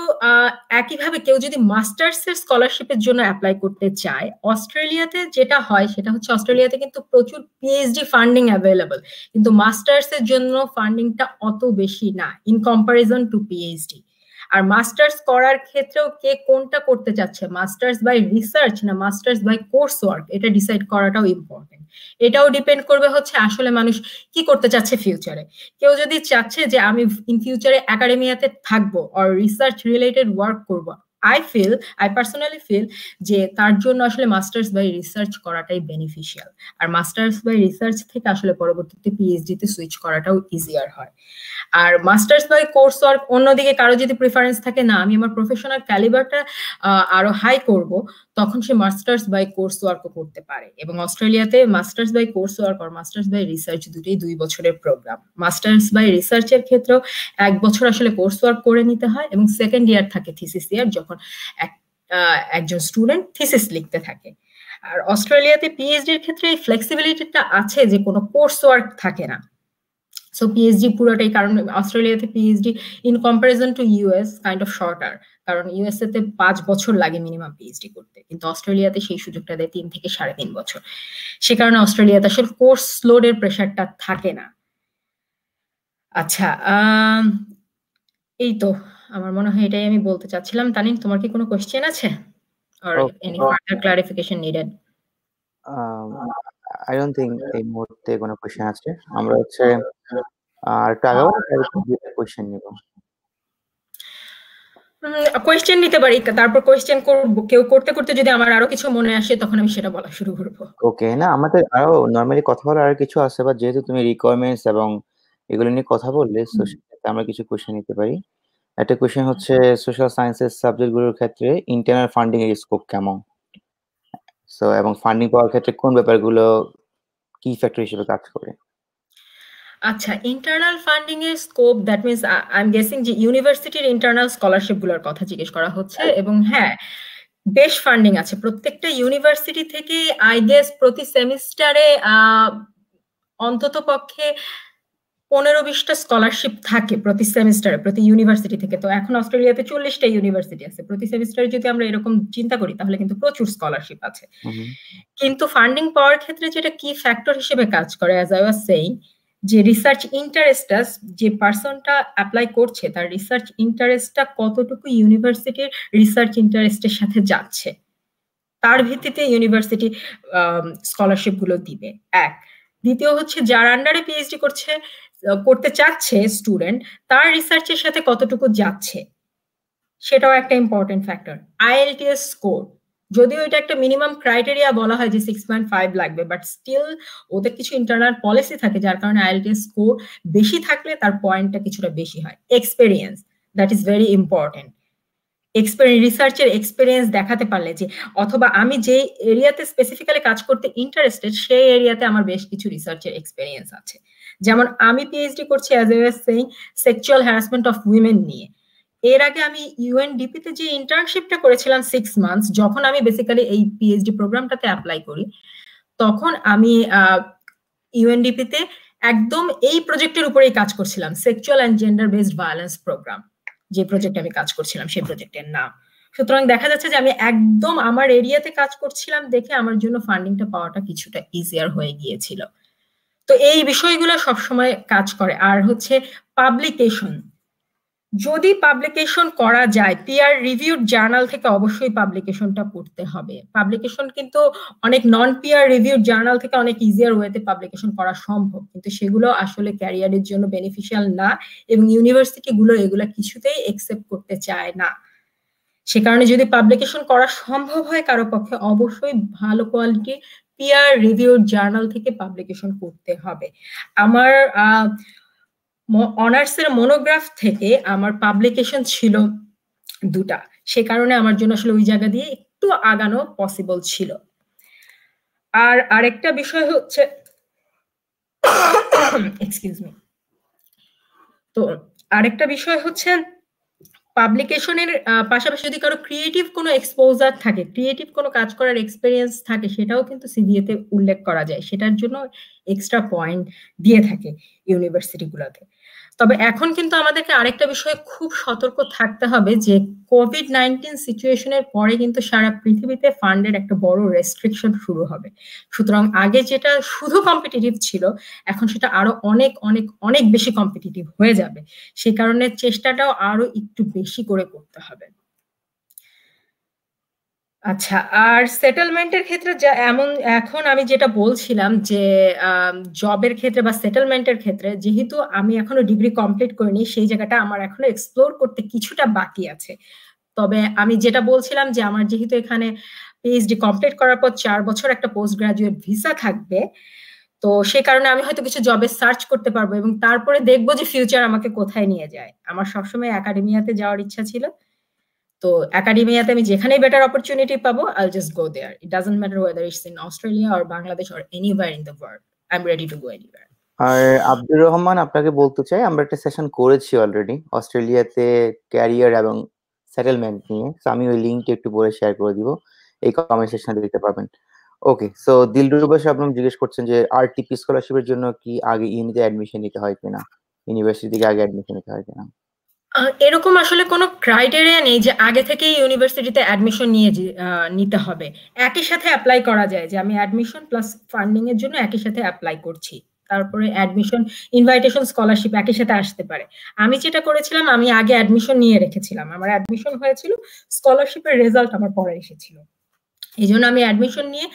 একইভাবে কেউ যদি মাস্টার্স এর স্কলারশিপের জন্য অ্যাপ্লাই করতে চায়, অস্ট্রেলিয়াতে যেটা হয় সেটা হচ্ছে অস্ট্রেলিয়াতে কিন্তু প্রচুর পিএইচডি ফান্ডিং অ্যাভেলেবল, কিন্তু মাস্টার্স এর জন্য ফান্ডিংটা অত বেশি না ইন কম্পারিজন টু পিএইচডি। আর মাস্টার্স করার ক্ষেত্রেও কে কোনটা করতে চাচ্ছে, মাস্টার্স বাই রিসার্চ না মাস্টার্স বাই কোর্স ওয়ার্ক, এটা ডিসাইড করাটাও ইম্পর্টেন্ট। এটাও ডিপেন্ড করবে হচ্ছে আসলে মানুষ কি করতে চাচ্ছে ফিউচারে। কেউ যদি চাচ্ছে যে আমি ইন ফিউচারে একাডেমিয়াতে থাকবো আর রিসার্চ রিলেটেড ওয়ার্ক করবো, আই পার্সোনালি ফিল যে তার জন্য আসলে মাস্টার্স বাই রিসার্চ করাটাই বেনিফিশিয়াল। আর মাস্টার্স বাই রিসার্চ থেকে আসলে পরবর্তীতে পিএইচডি তে সুইচ করাটাও ইজিয়ার হয়। আর মাস্টার্স বাই কোর্স ওয়ার্ক, অন্যদিকে কারো যদি প্রিফারেন্স থাকে না আমি আমার প্রফেশনাল ক্যালিবারটা আরো হাই করব, তখন সে মাস্টার্স বাই কোর্স ওয়ার্কও করতে পারে। এবং অস্ট্রেলিয়াতে মাস্টার্স বাই কোর্স ওয়ার্ক আর মাস্টার্স বাই রিসার্চ দুটোই 2 বছরের প্রোগ্রাম। মাস্টার্স বাই রিসার্চের ক্ষেত্রেও 1 বছর আসলে কোর্স ওয়ার্ক করে নিতে হয়, এবং সেকেন্ড ইয়ার থাকে থিসিস ইয়ার, যখন একজন স্টুডেন্ট থিসিস লিখতে থাকে। আর অস্ট্রেলিয়াতে পিএইচডির ক্ষেত্রে এই ফ্লেক্সিবিলিটিটা আছে যে কোনো কোর্স ওয়ার্ক থাকে না। সো পিএইচডি পুরোটাই, কারণ অস্ট্রেলিয়াতে PhD in comparison to US kind of shorter, কারণ ইউএসএ তে 5 বছর লাগে মিনিমাম পিএইচডি করতে, কিন্তু অস্ট্রেলিয়াতে সেই সুযোগটা দেয় 3 থেকে 3.5 বছর। সে কারণে অস্ট্রেলিয়াতে আসলে কোর্স লোডের প্রেশারটা থাকে না। আচ্ছা, এই তো আমার মনে হয় এটাই আমি বলতে চাচ্ছিলাম। তানিম, তোমার কি কোনো কোয়েশ্চেন আছে or any further clarification needed? I don't think এই মুহূর্তে কোনো কোশ্চেন আছে। আমরা হচ্ছে একটু আগাবো, কোশ্চেন নিব। কোয়েশ্চেন নিতে পারি, তারপর কোয়েশ্চেন করব। কেউ করতে করতে যদি আমার আরো কিছু মনে আসে তখন আমি সেটা বলা শুরু করব। ওকে, না আমাদের আরো নরমালি কথা বলার আর কিছু আছে, বা যেহেতু তুমি রিকোয়ারমেন্টস এবং এগুলো নিয়ে কথা বললে, সো সেক্ষেত্রে আমরা কিছু কোশ্চেন নিতে পারি। একটা কোশ্চেন হচ্ছে সোশ্যাল সায়েন্সের সাবজেক্টগুলোর ক্ষেত্রে ইন্টারনাল ফান্ডিং এর স্কোপ কেমন, সো এবং ফান্ডিং পাওয়ার ক্ষেত্রে কোন ব্যাপারগুলো কি ফ্যাক্টর হিসেবে কাজ করে? আচ্ছা, ইন্টারনাল ফান্ডিং এর scope, that means I am guessing যে ইউনিভার্সিটির ইন্টারনাল স্কলারশিপ গুলোর কথা জিজ্ঞেস করা হচ্ছে। এবং হ্যাঁ, বেশ ফান্ডিং আছে প্রত্যেকটা ইউনিভার্সিটি থেকে। আই গেস প্রতি সেমিস্টারে অন্তত পক্ষে 15-20টা স্কলারশিপ থাকে প্রতি সেমিস্টারে প্রতি ইউনিভার্সিটি থেকে। তো এখন অস্ট্রেলিয়াতে 40টা ইউনিভার্সিটি আছে, প্রতি সেমিস্টারে যদি আমরা এরকম চিন্তা করি তাহলে কিন্তু প্রচুর স্কলারশিপ আছে। কিন্তু ফান্ডিং পাওয়ার ক্ষেত্রে যেটা কি ফ্যাক্টর হিসেবে কাজ করে, অ্যাজ আই ওয়াজ সেইং, যে রিসার্চ ইন্টারেস্টটা, যে পার্সনটা অ্যাপ্লাই করছে তার রিসার্চ ইন্টারেস্টটা কতটুকু ইউনিভার্সিটির রিসার্চ ইন্টারেস্টের সাথে যাচ্ছে, তার ভিত্তিতে ইউনিভার্সিটি স্কলারশিপ গুলো দিবে। এক, দ্বিতীয় হচ্ছে যার আন্ডারে পিএইচডি করতে চাচ্ছে স্টুডেন্ট, তার রিসার্চের সাথে কতটুকু যাচ্ছে সেটাও একটা ইম্পর্টেন্ট ফ্যাক্টর। আইএলটিএস স্কোর, যদিও এটা একটা মিনিমাম ক্রাইটেরিয়া বলা হয় যে 6.5 লাগবে, বাট স্টিল ওদের কিছু ইন্টারনাল পলিসি থাকে যার কারণে আইএলটিএস স্কোর বেশি থাকলে তার পয়েন্টটা কিছুটা বেশি হয়। Experience, that is very important. রিসার্চের এক্সপেরিয়েন্স দেখাতে পারলে যে, অথবা আমি যে এরিয়াতে স্পেসিফিক্যালি কাজ করতে ইন্টারেস্টেড সেই এরিয়াতে আমার বেশ কিছু রিসার্চের এক্সপেরিয়েন্স আছে। যেমন আমি পিএইচডি করছি as a saying sexual harassment of women নিয়ে। এর আগে আমি ইউএনডিপি তে যে ইন্টার্নশিপটা করেছিলাম 6 মান্থস, যখন আমি বেসিক্যালি এই পিএইচডি প্রোগ্রামটাতে অ্যাপ্লাই করি, তখন আমি ইউএনডিপি তে একদম এই প্রজেক্টের উপরেই কাজ করছিলাম, sexual and gender based violence program. যে প্রজেক্টে আমি কাজ করছিলাম সেই প্রজেক্টের নাম। সুতরাং দেখা যাচ্ছে যে আমি একদম আমার এরিয়াতে কাজ করছিলাম দেখে আমার জন্য ফান্ডিংটা পাওয়াটা কিছুটা ইজিয়ার হয়ে গিয়েছিল। তো এই বিষয়গুলো সবসময় কাজ করে। আর হচ্ছে পাবলিকেশন, যদি পাবলিকেশন করা যায় পিয়ার রিভিউড জার্নাল থেকে অবশ্যই পাবলিকেশনটা করতে হবে। পাবলিকেশন কিন্তু অনেক নন পিয়ার রিভিউড জার্নাল থেকে অনেক ইজিয়ার ওয়েতে পাবলিকেশন করা সম্ভব, কিন্তু সেগুলো আসলে ক্যারিয়ারের জন্য বেনিফিশিয়াল না এবং ইউনিভার্সিটি গুলো এগুলো কিছুতেই একসেপ্ট করতে চায় না। সে কারণে যদি পাবলিকেশন করা সম্ভব হয় কারো পক্ষে, অবশ্যই ভালো কোয়ালিটি পিয়ার রিভিউড জার্নাল থেকে পাবলিকেশন করতে হবে। আমার অনার্সের মনোগ্রাফ থেকে আমার পাবলিকেশন ছিল 2টা, সে কারণে আমার জন্য আসলে ওই জায়গা দিয়ে একটু আগানো পসিবল ছিল। আর আরেকটা বিষয় হচ্ছে এক্সকিউজ মি, তো আরেকটা বিষয় হচ্ছে পাবলিকেশনের পাশাপাশি যদি কারো ক্রিয়েটিভ কোনো এক্সপোজার থাকে, ক্রিয়েটিভ কোনো কাজ করার এক্সপেরিয়েন্স থাকে, সেটাও কিন্তু সিভিএতে উল্লেখ করা যায়, সেটার জন্য এক্সট্রা পয়েন্ট দিয়ে থাকে ইউনিভার্সিটিগুলোতে। তবে এখন কিন্তু আমাদেরকে আরেকটা বিষয়ে খুব সতর্ক থাকতে হবে যে কোভিড-19 সিচুয়েশনের পরে কিন্তু সারা পৃথিবীতে ফান্ডের একটা বড় রেস্ট্রিকশন শুরু হবে। সুতরাং আগে যেটা শুধু কম্পিটিটিভ ছিল, এখন সেটা আরো অনেক অনেক অনেক বেশি কম্পিটিটিভ হয়ে যাবে। সেই কারণে চেষ্টাটাও আরো একটু বেশি করে করতে হবে। আচ্ছা, আর সেটেলমেন্টের ক্ষেত্রে এমন এখন আমি যেটা বলছিলাম যে জবের ক্ষেত্রে বা সেটেলমেন্টের ক্ষেত্রে, যেহেতু আমি এখনো ডিগ্রি কমপ্লিট করিনি, সেই জায়গাটা আমার এখনো এক্সপ্লোর করতে কিছুটা বাকি আছে। তবে আমি যেটা বলছিলাম যে আমার যেহেতু এখানে পিএইচডি কমপ্লিট করার পর 4 বছর একটা পোস্ট গ্রাজুয়েট ভিসা থাকবে, তো সেই কারণে আমি হয়তো কিছু জবে সার্চ করতে পারবো এবং তারপরে দেখবো যে ফিউচার আমাকে কোথায় নিয়ে যায়। আমার সবসময় একাডেমিয়াতে যাওয়ার ইচ্ছা ছিল, তো একাডেমিয়াতে আমি যেখানেই বেটার অপরচুনিটি পাবো I'll just go there. It doesn't matter whether it's in Australia or Bangladesh or anywhere in the world. I'm ready to go anywhere. আর আব্দুর রহমান, আপনাকে বলতে চাই আমরা একটা সেশন করেছি অলরেডি অস্ট্রেলিয়াতে ক্যারিয়ার এবং সেটেলমেন্ট নিয়ে, তো আমি ওই লিঙ্কটা একটু পরে শেয়ার করে দিব, এই কমেন্ট সেকশনে দেখতে পাবেন। ওকে, সো দিলরুবা সাহেব আপনি জিজ্ঞেস করছেন যে আরটিপি স্কলারশিপের জন্য কি আগে ইউনিতে অ্যাডমিশন নিতে হয় কিনা, ইউনিভার্সিটি থেকে আগে অ্যাডমিশন নিতে হয় কিনা? এরকম আসলে কোনো ক্রাইটেরিয়া নেই যে আগে থেকেই ইউনিভার্সিটিতে অ্যাডমিশন নিতে হবে। একই সাথে অ্যাপ্লাই করা যায় যে আমি অ্যাডমিশন প্লাস ফান্ডিং এর জন্য একই সাথে অ্যাপ্লাই করছি, তারপরে অ্যাডমিশন ইনভাইটেশন স্কলারশিপ একই সাথে আসতে পারে। আমি যেটা করেছিলাম, আমি আগে অ্যাডমিশন নিয়ে রেখেছিলাম, আমার অ্যাডমিশন হয়েছিল, স্কলারশিপের রেজাল্ট আমার পরে এসেছিল, এই জন্য আমি অ্যাডমিশন নিয়ে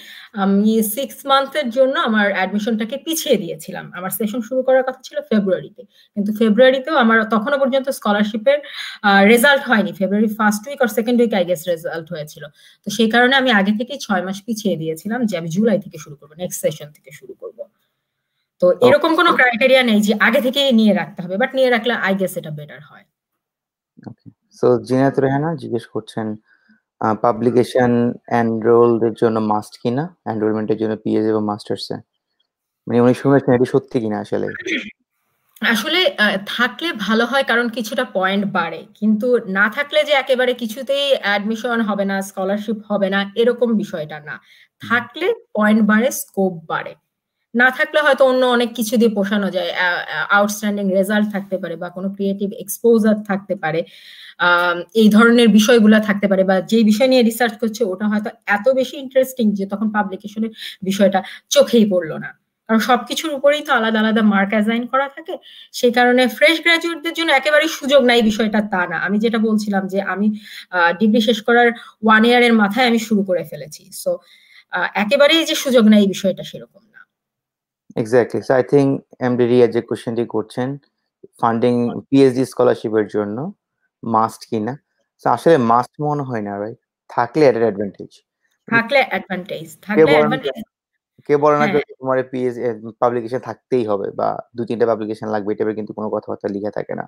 আমি 6 মান্থের জন্য আমার অ্যাডমিশনটাকে পিছিয়ে দিয়েছিলাম। আমার সেশন শুরু করার কথা ছিল ফেব্রুয়ারিতে, কিন্তু ফেব্রুয়ারিতেও আমার তখনও পর্যন্ত স্কলারশিপের রেজাল্ট হয়নি। ফেব্রুয়ারি ফার্স্ট উইক আর second week I guess result হয়েছিল। তো সেই কারণে আমি আগে থেকে 6 মাস পিছিয়ে দিয়েছিলাম যে আমি জুলাই থেকে শুরু করবো, নেক্সট সেশন থেকে শুরু করব। তো এরকম কোনো ক্রাইটেরিয়া নেই যে আগে থেকে নিয়ে রাখতে হবে, বাট নিয়ে রাখলে আই গেস এটা বেটার হয়। ওকে, সো জিনাত রেহানা জিজ্ঞেস করছেন পাবলিকেশন এনরোলদের জন্য মাস্ট কিনা, এনরোলমেন্টের জন্য পিএইচডি এবং মাস্টার্সে, মানে উনি শুনেছেন এটি সত্যি কিনা? আসলে আসলে থাকলে ভালো হয়, কারণ কিছুটা পয়েন্ট বাড়ে, কিন্তু না থাকলে যে একেবারে কিছুতেই অ্যাডমিশন হবে না, স্কলারশিপ হবে না, এরকম বিষয়টা না। থাকলে পয়েন্ট বাড়ে, স্কোপ বাড়ে। না থাকলে হয়তো অন্য অনেক কিছু দিয়ে পোষানো যায়, আউটস্ট্যান্ডিং রেজাল্ট থাকতে পারে বা কোনো ক্রিয়েটিভ এক্সপোজার থাকতে পারে, এই ধরনের বিষয়গুলো থাকতে পারে, বা যে বিষয় নিয়ে রিসার্চ করছে ওটা হয়তো এত বেশি ইন্টারেস্টিং যে তখন পাবলিকেশনের বিষয়টা চোখেই পড়লো না, কারণ সবকিছুর উপরেই তো আলাদা আলাদা মার্ক অ্যাসাইন করা থাকে। সেই কারণে ফ্রেশ গ্রাজুয়েটদের জন্য একেবারেই সুযোগ নাই, বিষয়টা তা না। আমি যেটা বলছিলাম যে আমি ডিগ্রি শেষ করার 1 ইয়ারের মাথায় আমি শুরু করে ফেলেছি, সো একেবারেই যে সুযোগ নাই বিষয়টা সেরকম না। Exactly, so I think MD Riya যে কোশ্চেনটি করছেন ফান্ডিং পিএইচডি স্কলারশিপের জন্য মাস্ট কিনা, তো আসলে মাস্ট মনে হয় না, রাইট? থাকলে এটার অ্যাডভান্টেজ, থাকলে অ্যাডভান্টেজ, থাকলে অ্যাডভান্টেজ। কে বলে না যে তোমার পিএইচডি পাবলিকেশন থাকতেই হবে বা 2-3টা পাবলিকেশন লাগবে, এটা কিন্তু কোনো কথাবার্তা লেখা থাকে না।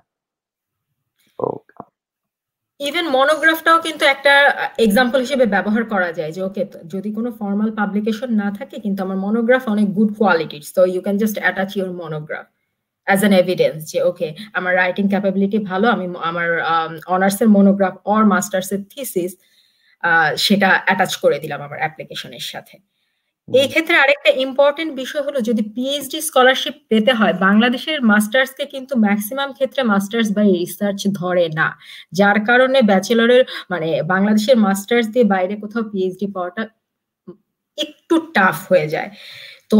ইভেন মনোগ্রাফটাও কিন্তু একটা এক্সাম্পল হিসেবে ব্যবহার করা যায় যে ওকে, যদি কোনো ফর্মাল পাবলিকেশন না থাকে কিন্তু আমার মনোগ্রাফ অনেক গুড কোয়ালিটির, so you can just attach your monograph as an evidence যে ওকে আমার রাইটিং ক্যাপাবিলিটি ভালো, আমি আমার অনার্সের মনোগ্রাফ অর মাস্টার্সের থিসিস সেটা অ্যাটাচ করে দিলাম আমার অ্যাপ্লিকেশনের সাথে। এই ক্ষেত্রে আরেকটা ইম্পর্টেন্ট বিষয় হলো যদি পিএইচডি স্কলারশিপ পেতে হয় বাংলাদেশের মাস্টার্সকে কিন্তু ম্যাক্সিমাম ক্ষেত্রে মাস্টার্স বাই রিসার্চ ধরে না, যার কারণে ব্যাচেলরের মানে বাংলাদেশের মাস্টার্স দিয়ে বাইরে কোথাও পিএইচডি পাওয়াটা একটু টাফ হয়ে যায়। তো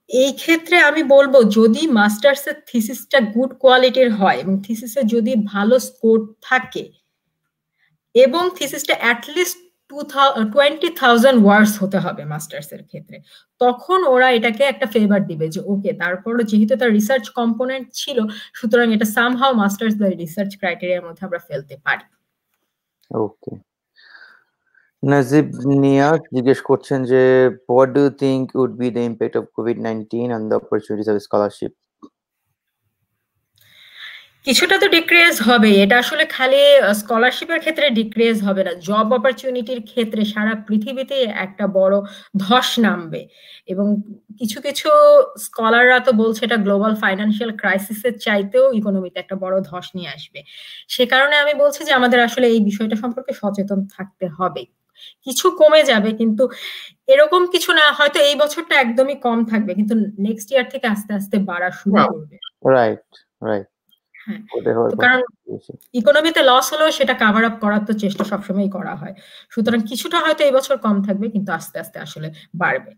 এই ক্ষেত্রে আমি বলবো যদি মাস্টার্সের থিসিসটা গুড কোয়ালিটির হয় এবং থিসিসে যদি ভালো স্কোর থাকে এবং থিসিসটা অ্যাটলিস্ট 20,000 ওয়ার্ডস হতে হবে মাস্টার্স এর ক্ষেত্রে, তখন ওরা এটাকে একটা ফেভার দিবে যে ওকে তারপরে যেহেতু তার রিসার্চ কম্পোনেন্ট ছিল সুতরাং এটা সামহাও মাস্টার্স বাই রিসার্চ ক্রাইটেরিয়ার মধ্যে আমরা ফেলতে পারি। ওকে, নাজিব নিয়াজ জিজ্ঞেস করছেন যে what do you think would be the impact of COVID-19 on the opportunities of scholarship? কিছুটা তো ডিক্রিজ হবে, এটা আসলে খালি স্কলারশিপের ক্ষেত্রে ডিক্রিজ হবে না, জব অপরচুনিটির ক্ষেত্রে সারা পৃথিবীতে একটা বড় ধস নামবে। এবং কিছু কিছু স্কলাররা তো বলছে এটা গ্লোবাল ফাইন্যান্সিয়াল ক্রাইসিসের চাইতেও ইকোনমিতে একটা বড় ধস নিয়ে আসবে। সে কারণে আমি বলছি যে আমাদের আসলে এই বিষয়টা সম্পর্কে সচেতন থাকতে হবে। কিছু কমে যাবে কিন্তু এরকম কিছু না, হয়তো এই বছরটা একদমই কম থাকবে কিন্তু নেক্সট ইয়ার থেকে আস্তে আস্তে বাড়া শুরু করবে। রাইট রাইট, হ্যাঁ, কারণ ইকোনমিতে লস হলেও সেটা কভার আপ করার তো চেষ্টা সবসময় করা হয়, সুতরাং কিছুটা হয়তো এই বছর কম থাকবে কিন্তু আস্তে আস্তে আসলে বাড়বে।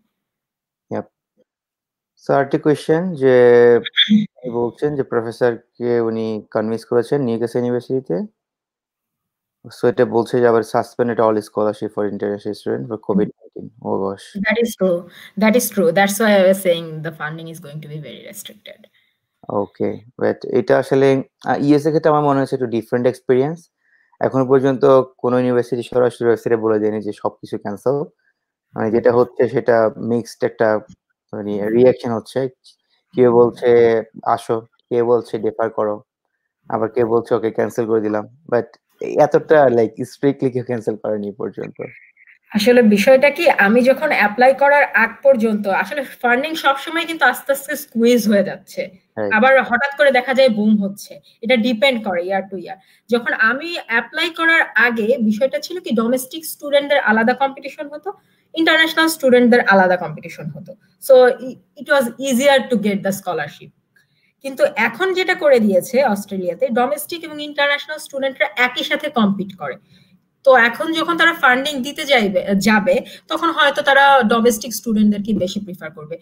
আরেকটি কোয়েশ্চেন যে বলছেন যে প্রফেসর কে উনি কনভিন্স করেছেন নিউক্যাসল ইউনিভার্সিটিতে, সো এটা বলছে যে আবার suspended all scholarship for international student for COVID-19. Oh gosh, that is true, that's why I was saying the funding is going to be very restricted. Okay, but এটা আসলে US এর ক্ষেত্রে আমার মনে হচ্ছে একটু ডিফারেন্ট এক্সপেরিয়েন্স। এখনো পর্যন্ত কোনো ইউনিভার্সিটি সরাসরি ওয়েবসাইটে বলে দেয়নি যে সবকিছু ক্যান্সেল, মানে যেটা হচ্ছে সেটা মিক্সড একটা মানে রিয়াকশন হচ্ছে। কেউ বলছে আসো, কেউ বলছে ডিফার করো, আবার কেউ বলছে ওকে ক্যান্সেল করে দিলাম, বাট এতটা লাইক স্ট্রিক্টলি কেউ ক্যান্সেল করেনি পর্যন্ত। আসলে বিষয়টা কি, আমি যখন অ্যাপ্লাই করার আগ পর্যন্ত আসলে ফান্ডিং সবসময় কিন্তু আস্তে আস্তে স্কুইজ হয়ে যাচ্ছে, আবার হঠাৎ করে দেখা যায় বুম হচ্ছে, এটা ডিপেন্ড করে ইয়ার টু ইয়ার। যখন আমি অ্যাপ্লাই করার আগে বিষয়টা ছিল কি ডোমেস্টিক স্টুডেন্টদের আলাদা কম্পিটিশন হতো, ইন্টারন্যাশনাল স্টুডেন্টদের আলাদা কম্পিটিশন হতো, so it was easier to get the scholarship. কিন্তু এখন যেটা করে দিয়েছে অস্ট্রেলিয়াতে ডোমেস্টিক এবং ইন্টারন্যাশনাল স্টুডেন্টরা একই সাথে কম্পিট করে, তো এখন যখন তারা ফান্ডিং দিতে যাবে তখন হয়তো তারা ডোমেস্টিক স্টুডেন্টদেরকে বেশি প্রিফার করবে,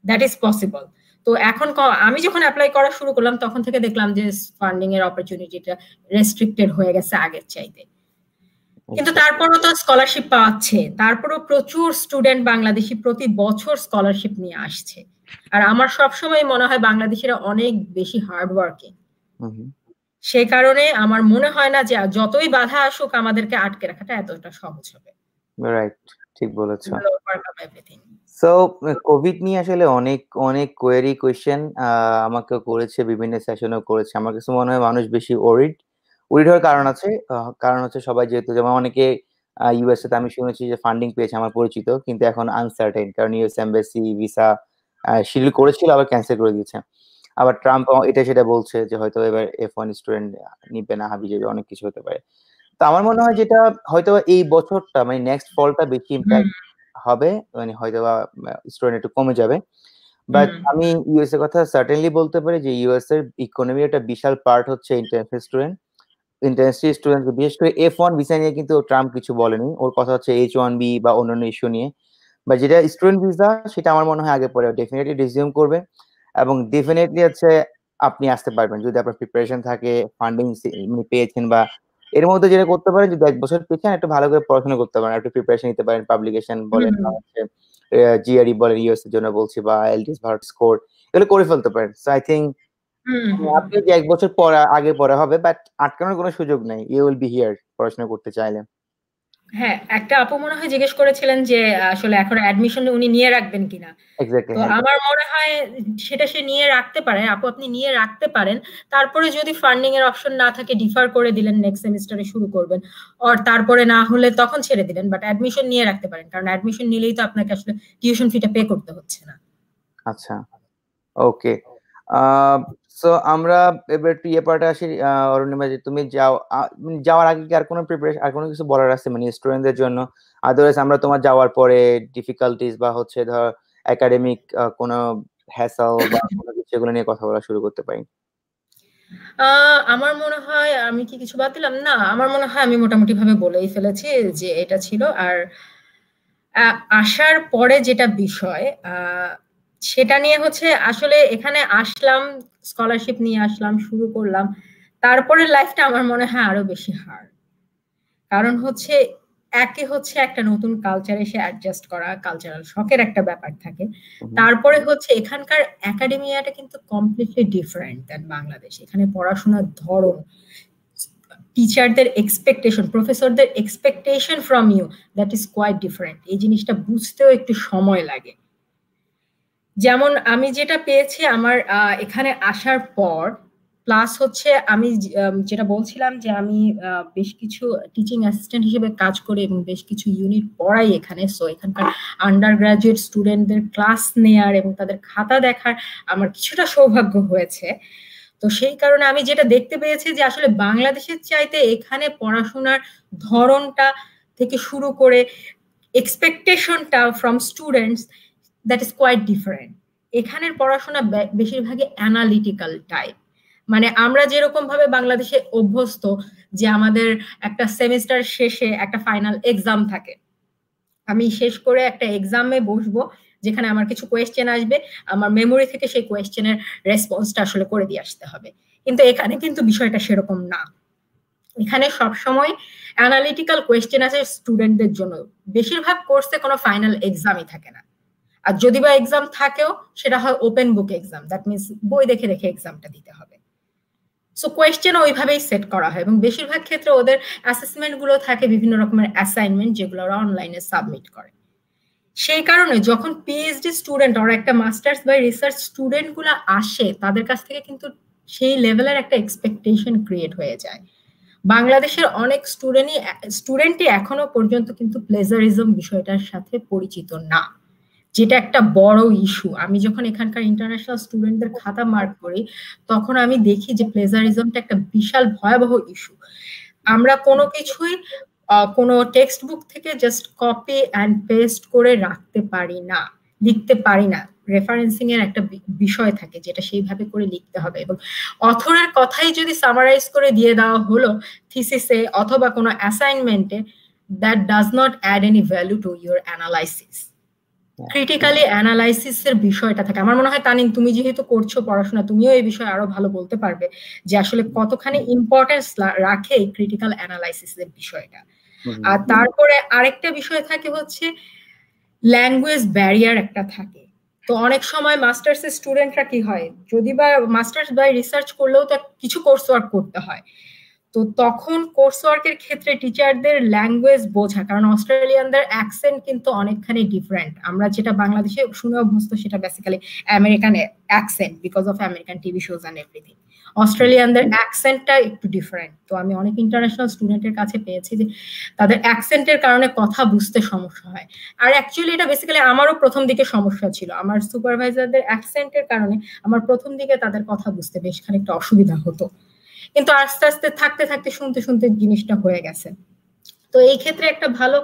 দ্যাট ইজ পসিবল। তো এখন আমি যখন অ্যাপ্লাই করা শুরু করলাম তখন থেকে দেখলাম যে ফান্ডিং এর অপরচুনিটিটা রেস্ট্রিক্টেড হয়ে গেছে আগের চাইতে, কিন্তু তারপরও তো স্কলারশিপ পাচ্ছে, তারপরও প্রচুর স্টুডেন্ট বাংলাদেশি প্রতি বছর স্কলারশিপ নিয়ে আসছে। আর আমার সবসময় মনে হয় বাংলাদেশিরা অনেক বেশি হার্ড ওয়ার্কিং, সেই কারণে আমার মনে হয় না যে যতই বাধা আসুক আমাদেরকে আটকে রাখাটা এতটা সহজ হবে। রাইট, ঠিক বলেছো। সো কোভিড নিয়ে আসলে অনেক অনেক কোয়েরি কোয়েশ্চেন আমাকে করেছে, বিভিন্ন সেশনেও করেছে। আমার কাছে মনে হয় মানুষ বেশি ওরিড হওয়ার কারণ আছে, কারণ হচ্ছে সবাই যেহেতু যেমন অনেকে ইউএসএ তে আমি শুনেছি যে ফান্ডিং পেয়েছে আমার পরিচিত, কিন্তু এখন আনসার্টেন, কারণ ইউএস এমবাসি ভিসা শিডিউল করেছিল আবার ক্যান্সেল করে দিয়েছে। আবার ট্রাম্প এটা সেটা বলছে যে হয়তো এবার F1 স্টুডেন্ট নিবে না, হাবি যাবে, অনেক কিছু হতে পারে। তো আমার মনে হয় যেটা হয়তো এই বছরটা মানে নেক্সট ফলটা বেশি ইম্প্যাক্ট হবে, মানে হয়তো স্টুডেন্ট একটু কমে যাবে। বাট আমি ইউএস এর কথা সার্টেনলি বলতে পারি যে ইউএস এর ইকোনমির একটা বিশাল পার্ট হচ্ছে ইন্টারন্যাশনাল স্টুডেন্ট। ইন্টারন্যাশনাল স্টুডেন্ট বিশেষ করে F1 ভিসা নিয়ে কিন্তু ট্রাম্প কিছু বলেনি, ওর কথা হচ্ছে H1B বা অন্যান্য ইস্যু নিয়ে। বা যেটা স্টুডেন্ট ভিসা সেটা আমার মনে হয় আগে পরে ডেফিনেটলি রিজিউম করবে, এবং ডেফিনেটলি হচ্ছে আপনি আসতে পারবেন যদি আপনার প্রিপারেশন থাকে, ফান্ডিং পেয়েছেন, বা এর মধ্যে যেটা করতে পারেন যদি 1 বছর পেছনে একটু ভালো করে পড়াশোনা করতে পারেন, একটু প্রিপারেশন নিতে পারেন, পাবলিকেশন বলেন বা হচ্ছে জিআরই বলেন ইউএস এর জন্য বলছি, বা এলটিএস ভার্ট স্কোর, এগুলো করে ফেলতে পারেন। সো আই থিঙ্ক আপনি যে 1 বছর পর আগে পরে হবে, বাট আটকানোর কোনো সুযোগ নাই, ইউ উইল বি হিয়ার পড়াশোনা করতে চাইলে। হ্যাঁ, একটা আপু মনে হয় জিজ্ঞেস করেছিলেন যে আসলে এখন অ্যাডমিশন উনি নিয়ে রাখবেন কিনা। তো আমার মনে হয় সেটা সে নিয়ে রাখতে পারে আপু, আপনি নিয়ে রাখতে পারেন। তারপরে যদি ফান্ডিং এর অপশন না থাকে ডিফার করে দিলেন, নেক্সট সেমিস্টারে শুরু করবেন, আর তারপরে না হলে তখন ছেড়ে দিলেন, বাট অ্যাডমিশন নিয়ে রাখতে পারেন, কারণ অ্যাডমিশন নিলেই তো আপনাকে আসলে টিউশন ফিটা পে করতে হচ্ছে না। আচ্ছা, ওকে। সো আমরা এবার একটু পার্টে আসি। অরুণিমা, যে তুমি যাওয়ার আগে কি আর কোনো প্রিপারেশন, আর কোনো কিছু বলার আছে মানে স্টুডেন্টদের জন্য? আদারওয়াইজ আমরা তোমার যাওয়ার পরে ডিফিকাল্টিস বা হচ্ছে ধর একাডেমিক কোনো হ্যাসেল বা কোনো কিছু এগুলো নিয়ে কথা বলা শুরু করতে পারি। আমার মনে হয় আমি কি কিছু বাদ দিলাম না, আমার মনে হয় আমি মোটামুটি ভাবে বলেই ফেলেছি যে এটা ছিল। আর আসার পরে যেটা বিষয় সেটা নিয়ে হচ্ছে আসলে এখানে আসলাম, স্কলারশিপ নিয়ে আসলাম, শুরু করলাম, তারপরে লাইফটা আমার মনে হয় আরো বেশি হার্ড। কারণ হচ্ছে একে হচ্ছে একটা নতুন কালচারে এসে অ্যাডজাস্ট করা, কালচারাল শকের একটা ব্যাপার থাকে। তারপরে হচ্ছে এখানকার একাডেমিয়াটা কিন্তু কমপ্লিটলি ডিফারেন্ট দ্যান বাংলাদেশ। এখানে পড়াশোনার ধরন, টিচারদের এক্সপেকটেশন, প্রফেসরদের expectation from you, that is quite different. এই জিনিসটা বুঝতেও একটু সময় লাগে। যেমন আমি যেটা পেয়েছি আমার এখানে আসার পর, প্লাস হচ্ছে আমি যেটা বলছিলাম যে আমি বেশ কিছু টিচিং অ্যাসিস্ট্যান্ট হিসেবে কাজ করি এবং বেশ কিছু ইউনিট পড়াই এখানে। সো এখানকার আন্ডার গ্রাজুয়েট স্টুডেন্টদের ক্লাস নেয়ার এবং তাদের খাতা দেখার আমার কিছুটা সৌভাগ্য হয়েছে। তো সেই কারণে আমি যেটা দেখতে পেয়েছি যে আসলে বাংলাদেশের চাইতে এখানে পড়াশোনার ধরনটা থেকে শুরু করে এক্সপেকটেশনটা from students, that is quite different. এখানের পড়াশোনা বেশিরভাগই অ্যানালিটিক্যাল টাইপ। মানে আমরা যেরকম ভাবে বাংলাদেশে অভ্যস্ত যে আমাদের একটা সেমিস্টার শেষে একটা ফাইনাল এক্সাম থাকে, আমি শেষ করে একটা এক্সামে বসবো যেখানে আমার কিছু কোয়েশ্চেন আসবে, আমার মেমোরি থেকে সেই কোয়েশ্চেনের রেসপন্সটা আসলে করে দিয়ে আসতে হবে। কিন্তু এখানে কিন্তু বিষয়টা সেরকম না। এখানে সবসময় অ্যানালিটিক্যাল কোয়েশ্চেন আছে স্টুডেন্টদের জন্য। বেশিরভাগ কোর্সে কোনো ফাইনাল এক্সামই থাকে না, আর যদি বা এক্সাম থাকেও সেটা হয় open book exam, that means বই দেখে রেখে এক্সামটা দিতে হবে। সো কোয়েশ্চেন ওইভাবেই সেট করা হয় এবং বেশিরভাগ ক্ষেত্রে ওদের অ্যাসেসমেন্ট গুলো থাকে বিভিন্ন রকমের অ্যাসাইনমেন্ট যেগুলো ওরা অনলাইনে সাবমিট করে। সেই কারণে যখন পিএইচডি স্টুডেন্ট আর একটা মাস্টার্স বা রিসার্চ স্টুডেন্ট গুলো আসে, তাদের কাছ থেকে কিন্তু সেই লেভেলের একটা এক্সপেকটেশন ক্রিয়েট হয়ে যায়। বাংলাদেশের অনেক স্টুডেন্টই এখনো পর্যন্ত কিন্তু প্লেজারিজম বিষয়টার সাথে পরিচিত না, যেটা একটা বড় ইস্যু। আমি যখন এখানকার ইন্টারন্যাশনাল স্টুডেন্টদের খাতা মার্ক করি তখন আমি দেখি যে প্লেজারিজমটা একটা বিশাল ভয়াবহ ইস্যু। আমরা কোনো কিছুই কোনো টেক্সট বুক থেকে জাস্ট কপি অ্যান্ড পেস্ট করে রাখতে পারি না, লিখতে পারি না। রেফারেন্সিং এর একটা বিষয় থাকে যেটা সেইভাবে করে লিখতে হবে, এবং অথরের কথাই যদি সামারাইজ করে দিয়ে দেওয়া হলো থিসিসে অথবা কোনো অ্যাসাইনমেন্টে, that does not add any value to your analysis. Critically অ্যানালাইসিসের বিষয়টা থাকে। আমার মনে হয় তানিম, তুমি যেহেতু করছো পড়াশোনা, তুমিও এই বিষয়ে আরো ভালো বলতে পারবে যে আসলে কতখানি ইম্পর্টেন্স রাখে এই ক্রিটিক্যাল অ্যানালাইসিসের বিষয়টা। আর তারপরে আরেকটা বিষয় থাকে হচ্ছে ল্যাঙ্গুয়েজ ব্যারিয়ার একটা থাকে। তো অনেক সময় মাস্টার্স এর স্টুডেন্টরা কি হয়, যদি বা মাস্টার্স বাই রিসার্চ করলেও তো কিছু কোর্স ওয়ার্ক করতে হয়, তো তখন কোর্স ওয়ার্কের ক্ষেত্রে টিচারদের ল্যাঙ্গুয়েজ বোঝা, কারণ অস্ট্রেলিয়ানদের অ্যাকসেন্ট কিন্তু অনেকখানি ডিফারেন্ট। আমরা যেটা বাংলাদেশে শুনে অভ্যস্ত সেটা basically American accent, because of American TV shows and everything. অস্ট্রেলিয়ানদের অ্যাকসেন্টটা একটু ডিফারেন্ট। তো আমি অনেক ইন্টারন্যাশনাল স্টুডেন্টের কাছে পেয়েছি যে তাদের অ্যাকসেন্টের কারণে কথা বুঝতে সমস্যা হয়। আর অ্যাকচুয়ালি এটা বেসিক্যালি আমারও প্রথম দিকে সমস্যা ছিল। আমার সুপারভাইজারদের অ্যাকসেন্টের কারণে আমার প্রথম দিকে তাদের কথা বুঝতে বেশ খানিকটা অসুবিধা হতো, কিন্তু আস্তে আস্তে থাকতে থাকতে শুনতে শুনতে জিনিসটা হয়ে গেছে। তো এই ক্ষেত্রে একটা ভালো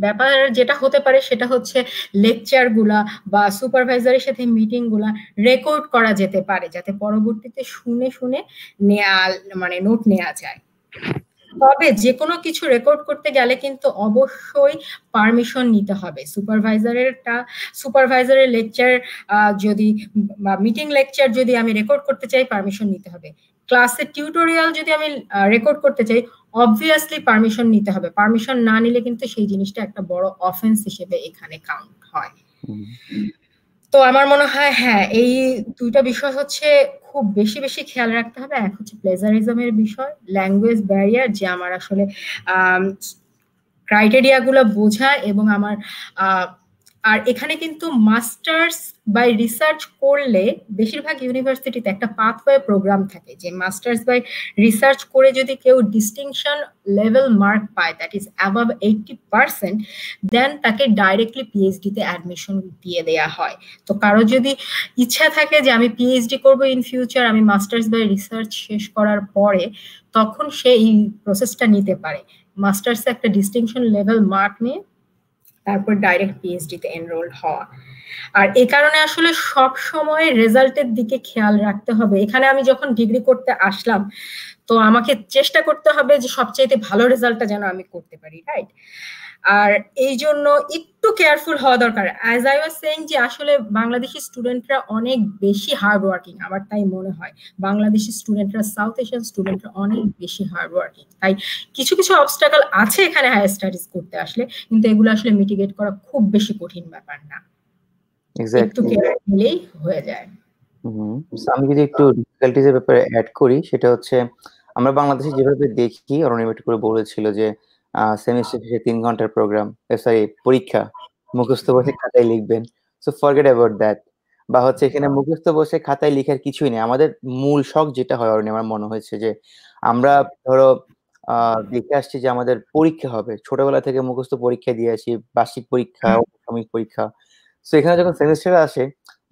ব্যাপার যেটা হতে পারে সেটা হচ্ছে লেকচার গুলা বা সুপারভাইজারের সাথে মিটিং গুলা রেকর্ড করা যেতে পারে, যাতে পরবর্তীতে শুনে শুনে মানে নোট নেওয়া যায়। তবে যে কোনো কিছু রেকর্ড করতে গেলে কিন্তু অবশ্যই পারমিশন নিতে হবে। সুপারভাইজারের লেকচার যদি বা মিটিং লেকচার যদি আমি রেকর্ড করতে চাই, পারমিশন নিতে হবে। ক্লাসের টিউটোরিয়াল যদি আমি রেকর্ড করতে চাই, অবভিয়াসলি পারমিশন নিতে হবে। পারমিশন না নিলে কিন্তু সেই জিনিসটা একটা বড় অফেন্স হিসেবে এখানে কাউন্ট হয়। তো আমার মনে হয় হ্যাঁ, এই দুইটা বিষয় হচ্ছে খুব বেশি বেশি খেয়াল রাখতে হবে। এক হচ্ছে প্লেজারিজমের বিষয়, ল্যাঙ্গুয়েজ ব্যারিয়ার, যে আমার আসলে ক্রাইটেরিয়া গুলো বোঝা এবং আমার আর এখানে কিন্তু মাস্টার্স বাই রিসার্চ করলে বেশিরভাগ ইউনিভার্সিটিতে একটা পাথওয়ে প্রোগ্রাম থাকে, যে মাস্টার্স বাই রিসার্চ করে যদি কেউ ডিস্টিংশন লেভেল মার্ক পায়, দ্যাট ইজ অ্যাবাভ 80%, দেন তাকে ডাইরেক্টলি পিএইচডি তে অ্যাডমিশন দিয়ে দেয়া হয়। তো কারো যদি ইচ্ছা থাকে যে আমি পিএইচডি করব ইন ফিউচার, আমি মাস্টার্স বাই রিসার্চ শেষ করার পরে, তখন সে এই প্রসেসটা নিতে পারে, মাস্টার্সে একটা ডিস্টিংশন লেভেল মার্ক নিয়ে তারপর ডাইরেক্ট পিএইচডি তে এনরোল হওয়া। আর এই কারণে আসলে সব সময় রেজাল্টের দিকে খেয়াল রাখতে হবে। এখানে আমি যখন ডিগ্রি করতে আসলাম, তো আমাকে চেষ্টা করতে হবে যে সবচাইতে ভালো রেজাল্টটা যেন আমি করতে পারি, রাইট? আর এই জন্য একটু কেয়ারফুল হওয়া দরকার। অ্যাজ আই ওয়াজ সেইং যে আসলে বাংলাদেশি স্টুডেন্টরা অনেক বেশি হার্ড ওয়ার্কিং, আমার তাই মনে হয় বাংলাদেশি স্টুডেন্টরা, সাউথ এশিয়ান স্টুডেন্টরা অনেক বেশি হার্ড ওয়ার্কিং। তাই কিছু কিছু অবস্টাকল আছে এখানে হায়ার স্টাডিজ করতে আসলে, কিন্তু এগুলো আসলে মিটিগেট করা খুব বেশি কঠিন ব্যাপার না, একটু কেয়ার নিলেই হয়ে যায়। আমি যদি একটু ডিফিকাল্টিজ এর ব্যাপারে অ্যাড করি, সেটা হচ্ছে আমরা বাংলাদেশে যেভাবে দেখি, অরুণিমা একটু করে বলেছিল যে সেমিস্টার শেষে 3 ঘন্টার প্রোগ্রাম, সরি পরীক্ষা, মুখস্থ বসে খাতায় লিখবেন, সো ফরগেট অ্যাবাউট দ্যাট। বা হচ্ছে এখানে মুখস্থ বসে খাতায় লিখার কিছুই নেই। আমাদের মূল শখ যেটা হয় অরুণিমা, আমার মনে হয়েছে যে আমরা ধরো দেখে আসছি যে আমাদের পরীক্ষা হবে, ছোটবেলা থেকে মুখস্থ পরীক্ষা দিয়ে আসি, বার্ষিক পরীক্ষা, সাময়িক পরীক্ষা। সো এখানে যখন সেমিস্টার আসে,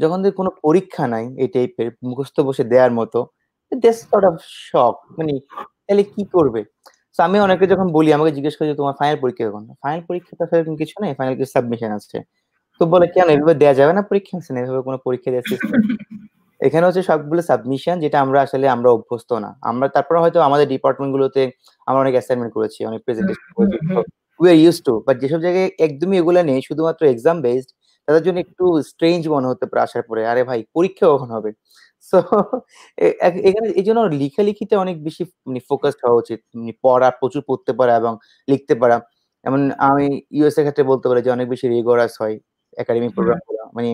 যখন কোনো পরীক্ষা নাই এই টাইপের মুখস্থ বসে দেওয়ার মতো, দ্যাটস সর্ট অফ শক, মানে তাহলে কি করবে? তো আমি অনেকে যখন বলি, আমাকে জিজ্ঞেস করে যে তোমার ফাইনাল পরীক্ষা কখন? ফাইনাল পরীক্ষা তো সেরকম কিছু নেই, ফাইনাল কিছু সাবমিশন আছে। তো বলে কেন এভাবে দেওয়া যাবে না পরীক্ষা? আছে না, এভাবে কোনো পরীক্ষা দেওয়ার সিস্টেম? এখানে হচ্ছে সবগুলো সাবমিশন, যেটা আমরা আসলে আমরা অভ্যস্ত না। আমরা তারপরে হয়তো আমাদের ডিপার্টমেন্ট গুলোতে আমরা অনেক অ্যাসাইনমেন্ট করেছি, অনেক প্রেজেন্টেশন করেছি, we are used to. But যেসব জায়গায় একদমই এগুলো নেই, শুধুমাত্র এক্সাম বেসড, তাদের জন্য একটু স্ট্রেঞ্জ মনে হতে পারে আসার পরে, আরে ভাই পরীক্ষা কখন হবে? সো এখানে এই জন্য লেখালেখিতে অনেক বেশি ফোকাসড হওয়া উচিত, পড়া, প্রচুর পড়তে পারা এবং লিখতে পারা। যেমন আমি ইউএস এর ক্ষেত্রে বলতে পারি যে অনেক বেশি রিগরাস হয় একাডেমিক প্রোগ্রাম গুলো। মানে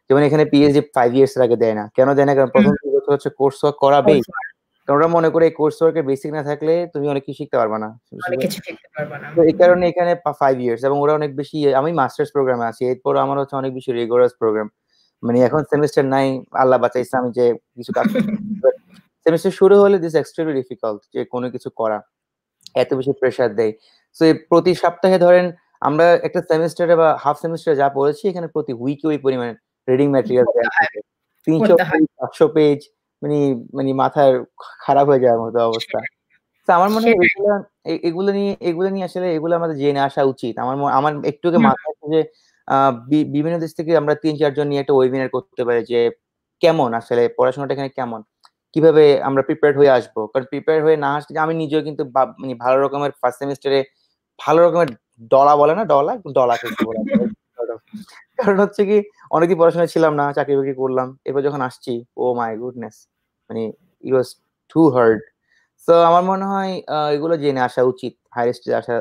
যেমন এখানে পিএইচডি 5 ইয়ার্স এর আগে দেয় না। কেন দেয় না? কারণ প্রথম 2 বছর হচ্ছে কোর্স ওয়ার্ক করাবেই। কারণ ওরা মনে করে এই কোর্স ওয়ার্কের বেসিক না থাকলে তুমি অনেক কিছু শিখতে পারবে না। তো এই কারণে এখানে 5 ইয়ার্স, এবং ওরা অনেক বেশি, আমি মাস্টার্স প্রোগ্রামে আছি, এরপর আমার হচ্ছে অনেক বেশি রিগরাস প্রোগ্রাম। মানে এখন সেমিস্টার নাই, আল্লাহ বাঁচাইছে, আমি যে কিছু কাজ সেমিস্টার শুরু হলে দিস এক্সট্রিমলি ডিফিকাল্ট যে কোনো কিছু করা, এত বেশি প্রেসার দেয়। সো প্রতি সপ্তাহে ধরেন আমরা একটা সেমিস্টারে বা হাফ সেমিস্টারে যা পড়েছি, এখানে প্রতি উইকে ওই পরিমাণ রিডিং ম্যাটেরিয়াল দেয়া থাকে, 300 পেজ, 500 পেজ, মানে মানে মাথার খারাপ হয়ে যাওয়ার মতো অবস্থা। তো আমার মনে হয় এগুলো নিয়ে আসলে এগুলো আমাদের জেনে আসা উচিত। আমার একটু মাথায় আছে যে বিভিন্ন দেশ থেকে আমরা 3-4 জন নিয়ে একটা ওয়েবিনার করতে পারি, যে কেমন আসলে পড়াশোনাটা এখানে কেমন, কিভাবে আমরা প্রিপেয়ার হয়ে আসবো। কারণ প্রিপেয়ার হয়ে না আসলে, আমি নিজেও কিন্তু মানে ভালো রকমের ফার্স্ট সেমিস্টারে ভালো রকমের ডলা বলে না, ডলা খেয়েছি বলা যায়। কারণ হচ্ছে কি, অনেকদিন পড়াশোনা ছিলাম না, চাকরি বাকরি করলাম, এবার যখন আসছি, ও মাই গুডনেস, মানে ইট ওয়াজ টু হার্ড। তো আমার মনে হয় এগুলো জেনে আসা উচিত হায়ার স্টাডি আসা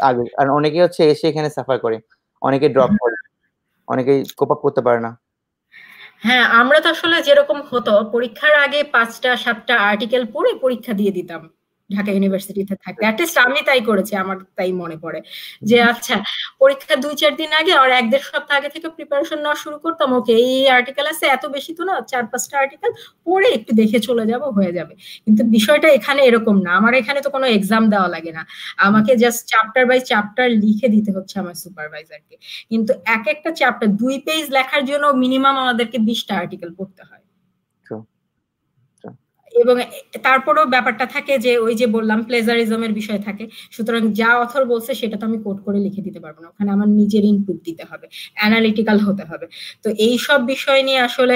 আগে। আর অনেকে হচ্ছে এসে এখানে সাফার করে, অনেকে ড্রপ করে, অনেকেই কোপ আপ করতে পারে না। হ্যাঁ, আমরা তো আসলে যেরকম হতো, পরীক্ষার আগে 5টা-7টা আর্টিকেল পড়ে পরীক্ষা দিয়ে দিতাম ঢাকা ইউনিভার্সিটিতে থাকতে। অ্যাটলিস্ট আমি তাই করেছি, আমার তাই মনে পড়ে যে আচ্ছা পরীক্ষা 2-4 দিন আগে আর 1-1.5 সপ্তাহ আগে থেকে প্রিপারেশন নেওয়া শুরু করতাম। ওকে, এই আর্টিকেল আছে, এত বেশি তো না, 4-5টা আর্টিকেল পড়ে একটু দেখে চলে যাব, হয়ে যাবে। কিন্তু বিষয়টা এখানে এরকম না। আমার এখানে তো কোনো এক্সাম দেওয়া লাগে না, আমাকে জাস্ট চ্যাপ্টার বাই চ্যাপ্টার লিখে দিতে হচ্ছে আমার সুপারভাইজারকে। কিন্তু এক একটা চ্যাপ্টার 2 পেজ লেখার জন্য মিনিমাম আমাদেরকে 20টা আর্টিকেল পড়তে হয়। এবং তারপরেও ব্যাপারটা থাকে যে ওই যে বললাম প্লেজারিজমের বিষয় থাকে, সুতরাং যা অথর বলছে সেটা তো আমি কোড করে লিখে দিতে পারবো না, ওখানে আমার নিজের ইনপুট দিতে হবে, অ্যানালিটিক্যাল হতে হবে। তো এই সব বিষয় নিয়ে আসলে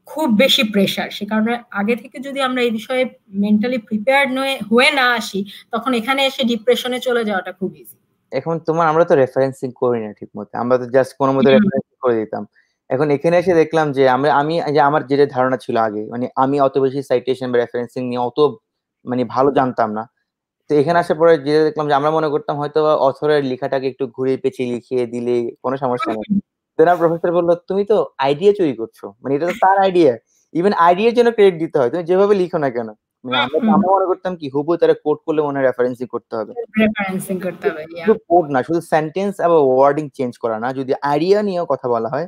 খুব বেশি প্রেসার। সে কারণে আগে থেকে যদি আমরা এই বিষয়ে মেন্টালি প্রিপেয়ার্ড হয়ে না আসি, তখন এখানে এসে ডিপ্রেশনে চলে যাওয়াটা খুব ইজি। এখন আমরা তো রেফারেন্সিং করি না ঠিক মতো, আমরা তো জাস্ট কোনো মতো রেফারেন্সিং করে দিতাম। এখন এখানে এসে দেখলাম যে আমি যে আমার যেটা ধারণা ছিল আগে, মানে আমি অত বেশি সাইটেশন বা রেফারেন্সিং নিয়ে অত মানে ভালো জানতাম না। তো এখানে আসার পরে যেটা দেখলাম যে আমরা মনে করতাম হয়তো অথরের লেখাটাকে একটু ঘুরিয়ে পেঁচিয়ে লিখিয়ে দিলে কোনো সমস্যা নেই। দেন আর প্রফেসর বললো তুমি তো আইডিয়া চুরি করছো, মানে এটা তো তার আইডিয়া, ইভেন আইডিয়ার জন্য ক্রেডিট দিতে হয়, তুমি যেভাবে লিখো না কেন, মানে আমরা মনে করতাম কি হুবহু তারা কোড করলে মনে রেফারেন্সিং করতে হবে, কোড না, শুধু সেন্টেন্স এবং ওয়ার্ডিং চেঞ্জ করা না, যদি আইডিয়া নিয়েও কথা বলা হয়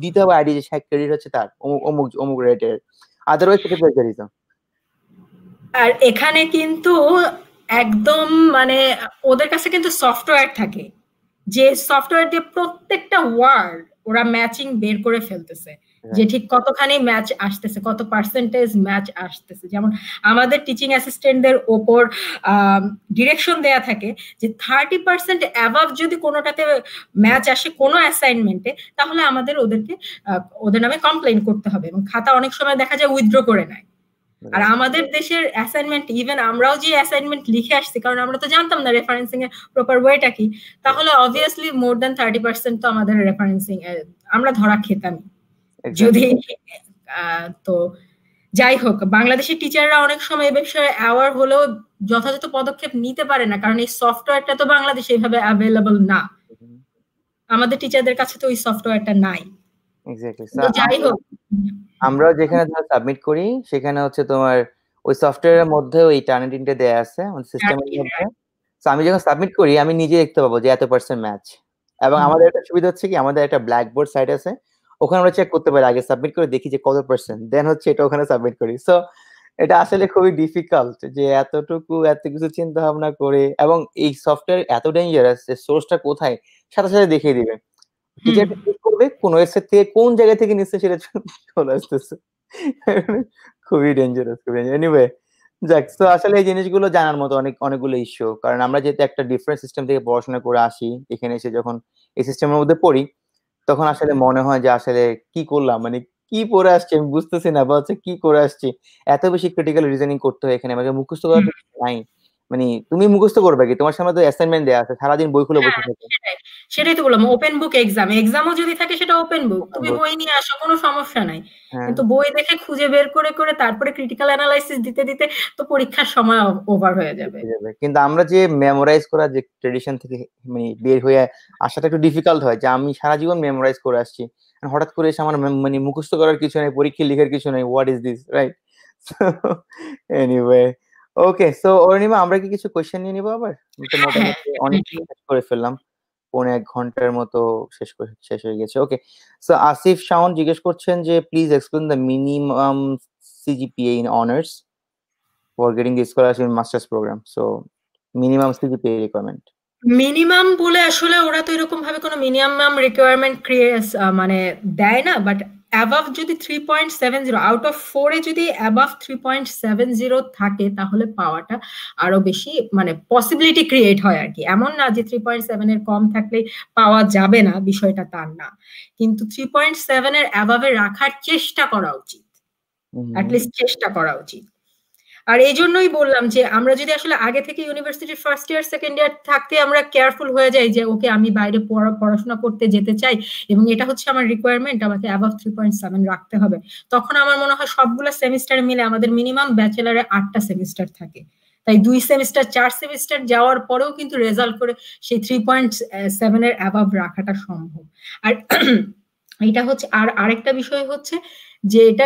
দিতে হবে আইডিয়া যে ক্রেডিট হচ্ছে তার অমুক অমুক রেটের, আদারওয়াইজ সেটা প্লেজারিজম। আর এখানে কিন্তু একদম মানে ওদের কাছে কিন্তু সফটওয়্যার থাকে, যে সফটওয়্যার দিয়ে প্রত্যেকটা ওয়ার্ড ওরা ম্যাচিং বের করে ফেলতেছে, যে ঠিক কতখানি ম্যাচ আসতেছে, কত পার্সেন্টেজ ম্যাচ আসতেছে। যেমন আমাদের টিচিং অ্যাসিস্ট্যান্টদের ওপর ডিরেকশন দেয়া থাকে যে 30% অ্যাবাভ যদি কোনোটাতে ম্যাচ আসে কোনো অ্যাসাইনমেন্টে, তাহলে আমাদের ওদের নামে কমপ্লেইন করতে হবে, এবং খাতা অনেক সময় দেখা যায় উইথড্র করে নেয়। আর আমাদের দেশের অ্যাসাইনমেন্ট, ইভেন আমরাও যে অ্যাসাইনমেন্ট লিখে আসছি, কারণ আমরা তো জানতাম না রেফারেন্সিং এর প্রপার ওয়েটা কি, তাহলে অবভিয়াসলি মোর দ্যান 30% তো আমাদের রেফারেন্সিং আমরা ধরা খেতাম যদি। তো যাই হোক, বাংলাদেশের টিচাররা অনেক সময় এ বিষয়ে অ্যাওয়ার হলেও যথাযথ পদক্ষেপ নিতে পারে না, কারণ এই সফটওয়্যারটা তো বাংলাদেশে এইভাবে অ্যাভেলেবল না, আমাদের টিচারদের কাছে তো ওই সফটওয়্যারটা নাই। যাই হোক, আমরা যেখানে সাবমিট করি সেখানে হচ্ছে তোমার ওই সফটওয়্যারের মধ্যে ওই টার্নিটিংটা দেয়া আছে আমাদের সিস্টেমের মধ্যে। সো আমি যখন সাবমিট করি আমি নিজে দেখতে পাবো যে এত পার্সেন্ট ম্যাচ, এবং আমাদের একটা সুবিধা হচ্ছে কি আমাদের একটা ব্ল্যাকবোর্ড সাইট আছে, ওখানে আমরা চেক করতে পারি, আগে সাবমিট করে দেখি যে কত পার্সেন্ট, দেন হচ্ছে এটা ওখানে সাবমিট করি। সো এটা আসলে খুবই ডিফিকাল্ট যে এত কিছু চিন্তা ভাবনা করে, এবং এই সফটওয়্যার এত ডেঞ্জারাস যে সোর্সটা কোথায় সাথে সাথে দেখিয়ে দিবে, টিচার ক্লিক করবে কোন ওয়েবসাইট থেকে কোন জায়গা থেকে নিচ্ছে সেটা চলে আসতেছে, খুবই ডেঞ্জারাস। এনিওয়ে যাক, তো আসলে এই জিনিসগুলো জানার মতো অনেকগুলো ইস্যু, কারণ আমরা যেহেতু একটা ডিফারেন্ট সিস্টেম থেকে পড়াশোনা করে আসি, এখানে এসে যখন এই সিস্টেমের মধ্যে পড়ি তখন আসলে মনে হয় যে আসলে কি করলাম, মানে কি পড়ে আসছি আমি বুঝতেছি না, বা হচ্ছে কি করে আসছি, এত বেশি ক্রিটিক্যাল রিজনিং করতে হয় এখানে, আমাকে মুখস্থ করার নাই। মানে তুমি মুখস্থ করবে কি, তোমার সামনে তো অ্যাসাইনমেন্ট দেয়া আছে, সারাদিন বই খুলে বসে থাকো। সেটাই তো বললাম, ওপেন বুক এক্সামও যদি থাকে সেটা ওপেন বুক, তুমি বই নিয়ে আসো, কোনো সমস্যা নাই, কিন্তু বই দেখে খুঁজে বের করে করে তারপরে ক্রিটিক্যাল অ্যানালাইসিস দিতে দিতে তো পরীক্ষার সময় ওভার হয়ে যাবে। কিন্তু আমরা যে মেমোরাইজ করা যে ট্রেডিশন থেকে মানে বের হয়ে আসাটা একটু ডিফিকাল্ট হয়, যে আমি সারা জীবন মেমোরাইজ করে আসছি, হঠাৎ করে এসে আমার মানে মুখস্থ করার কিছু নেই, পরীক্ষা লিখার কিছু নেই, what is this, right? Anyway, okay, so Arunima আমরা কি কিছু কোশ্চেন নিয়ে নিব আবার? মোটামুটি অনেক শেষ করে ফেললাম, 1.5 ঘন্টার মতো শেষ হয়ে গেছে। ওকে, সো আসিফ শাওন জিজ্ঞেস করছেন যে please explain the minimum CGPA in honors for getting the scholarship in master's program. So minimum CGPA requirement. Minimum বলে আসলে ওরা তো এরকম ভাবে কোনো মিনিমাম রিকোয়ারমেন্ট মানে দেয় না, বাট অ্যাবাভ যদি 3.70 আউট অফ 4 এ যদি অ্যাবাভ 3.70 থাকে তাহলে পাওয়াটা আরো বেশি মানে পসিবিলিটি ক্রিয়েট হয় আর কি। এমন না যে 3.7 এর কম থাকলে পাওয়া যাবে না, বিষয়টা তার না, কিন্তু 3.7 এর অ্যাবাভে রাখার চেষ্টা করা উচিত, অ্যাটলিস্ট চেষ্টা করা উচিত। আর এই জন্যই বললাম যে আমরা যদি আসলে আগে থেকে ইউনিভার্সিটির ফার্স্ট ইয়ার সেকেন্ড ইয়ার থাকতে আমরা কেয়ারফুল হয়ে যাই যে ওকে আমি বাইরে পড়াশোনা করতে যেতে চাই এবং এটা হচ্ছে আমার রিকোয়ারমেন্ট, আমাকে অ্যাবাভ 3.7 রাখতে হবে, তখন আমার মনে হয় সবগুলো সেমিস্টার মিলে আমাদের মিনিমাম ব্যাচেলারে 8টা সেমিস্টার থাকে, তাই 2 সেমিস্টার 4 সেমিস্টার যাওয়ার পরেও কিন্তু রেজাল্ট করে সেই 3.7 এর অ্যাবাভ রাখাটা সম্ভব। আর এটা হচ্ছে আর আরেকটা বিষয় হচ্ছে যে এটা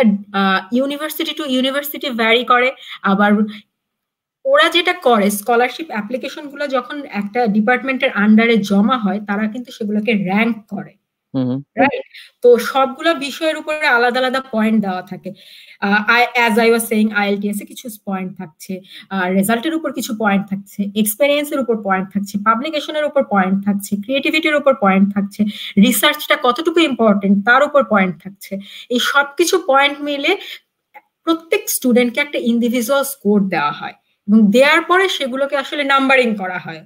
ইউনিভার্সিটি টু ইউনিভার্সিটি ভ্যারি করে। আবার ওরা যেটা করে স্কলারশিপ অ্যাপ্লিকেশন গুলো যখন একটা ডিপার্টমেন্টের আন্ডারে জমা হয় তারা কিন্তু সেগুলোকে র্যাঙ্ক করে, রাইট? তো সবগুলো বিষয়ের উপরে আলাদা আলাদা পয়েন্ট দেওয়া থাকে। As I was saying IELTS এ কিছু পয়েন্ট থাকছে, রেজাল্টের উপর কিছু পয়েন্ট থাকছে, এক্সপেরিয়েন্সের উপর পয়েন্ট থাকছে, পাবলিকেশনের উপর পয়েন্ট থাকছে, ক্রিয়েটিভিটির উপর পয়েন্ট থাকছে, রিসার্চটা কতটুকু ইম্পর্টেন্ট তার উপর পয়েন্ট থাকছে। এই সবকিছু পয়েন্ট মিলে প্রত্যেক স্টুডেন্টকে একটা ইন্ডিভিজুয়াল স্কোর দেওয়া হয় এবং দেওয়ার পরে সেগুলোকে আসলে নাম্বারিং করা হয়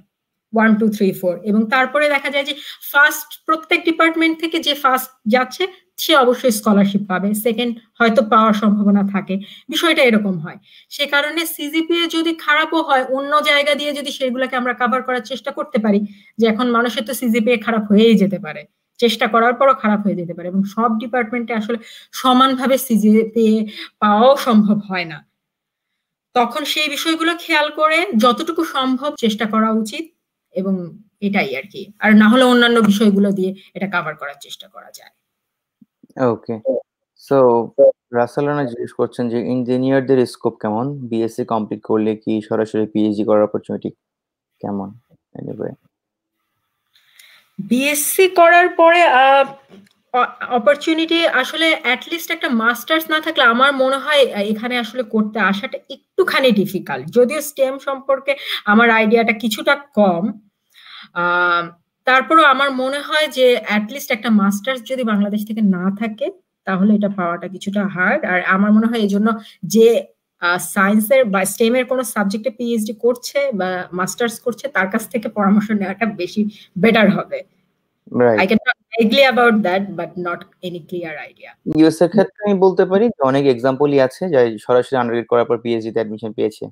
1 2 3 4 এবং তারপরে দেখা যায় যে ফার্স্ট প্রত্যেক ডিপার্টমেন্ট থেকে যে ফার্স্ট যাচ্ছে সে অবশ্যই স্কলারশিপ পাবে, সেকেন্ড হয়তো পাওয়ার সম্ভাবনা থাকে, বিষয়টা এরকম হয়। সে কারণে সিজিপিএ যদি খারাপও হয় অন্য জায়গা দিয়ে যদি সেগুলোকে আমরা কভার করার চেষ্টা করতে পারি, যে এখন মানুষের তো সিজিপিএ খারাপ হয়েই যেতে পারে, চেষ্টা করার পরও খারাপ হয়ে যেতে পারে এবং সব ডিপার্টমেন্টে আসলে সমানভাবে সিজিপিএ পাওয়াও সম্ভব হয় না, তখন সেই বিষয়গুলো খেয়াল করে যতটুকু সম্ভব চেষ্টা করা উচিত এবং এটাই আর কি। আর না হলে অন্যান্য বিষয়গুলো দিয়ে এটা কভার করার চেষ্টা করা যায়। ওকে, সো রাসেল রানা জিজ্ঞেস করছেন যে ইঞ্জিনিয়ারদের স্কোপ কেমন, বিএসসি কমপ্লিট করলে কি সরাসরি পিএইচডি করার অপরচুনিটি কেমন? এনিওয়ে, বিএসসি করার পরে অপরচুনিটি আসলে অ্যাটলিস্ট একটা মাস্টার্স না থাকলে আমার মনে হয় এখানে আসলে করতে আসাটা একটুখানি ডিফিকাল্ট, যদিও স্টেম সম্পর্কে আমার আইডিয়াটা কিছুটা কম। তারপরও আমার মনে হয় যে অ্যাটলিস্ট একটা মাস্টার্স যদি বাংলাদেশ থেকে না থাকে তাহলে এটা পাওয়াটা কিছুটা হার্ড। আর আমার মনে হয় এই জন্য যে সায়েন্সের বা স্টেমের কোনো সাবজেক্টে পিএইচডি করছে বা মাস্টার্স করছে তার কাছ থেকে পরামর্শ নেওয়াটা বেশি বেটার হবে। I can talk vaguely about that, but not any clear idea. US এর ক্ষেত্রে আমি বলতে পারি যে অনেক এক্সাম্পলই আছে যে সরাসরি আন্ডারগ্রেড করার পর পিএইচডি তে অ্যাডমিশন পেয়েছে।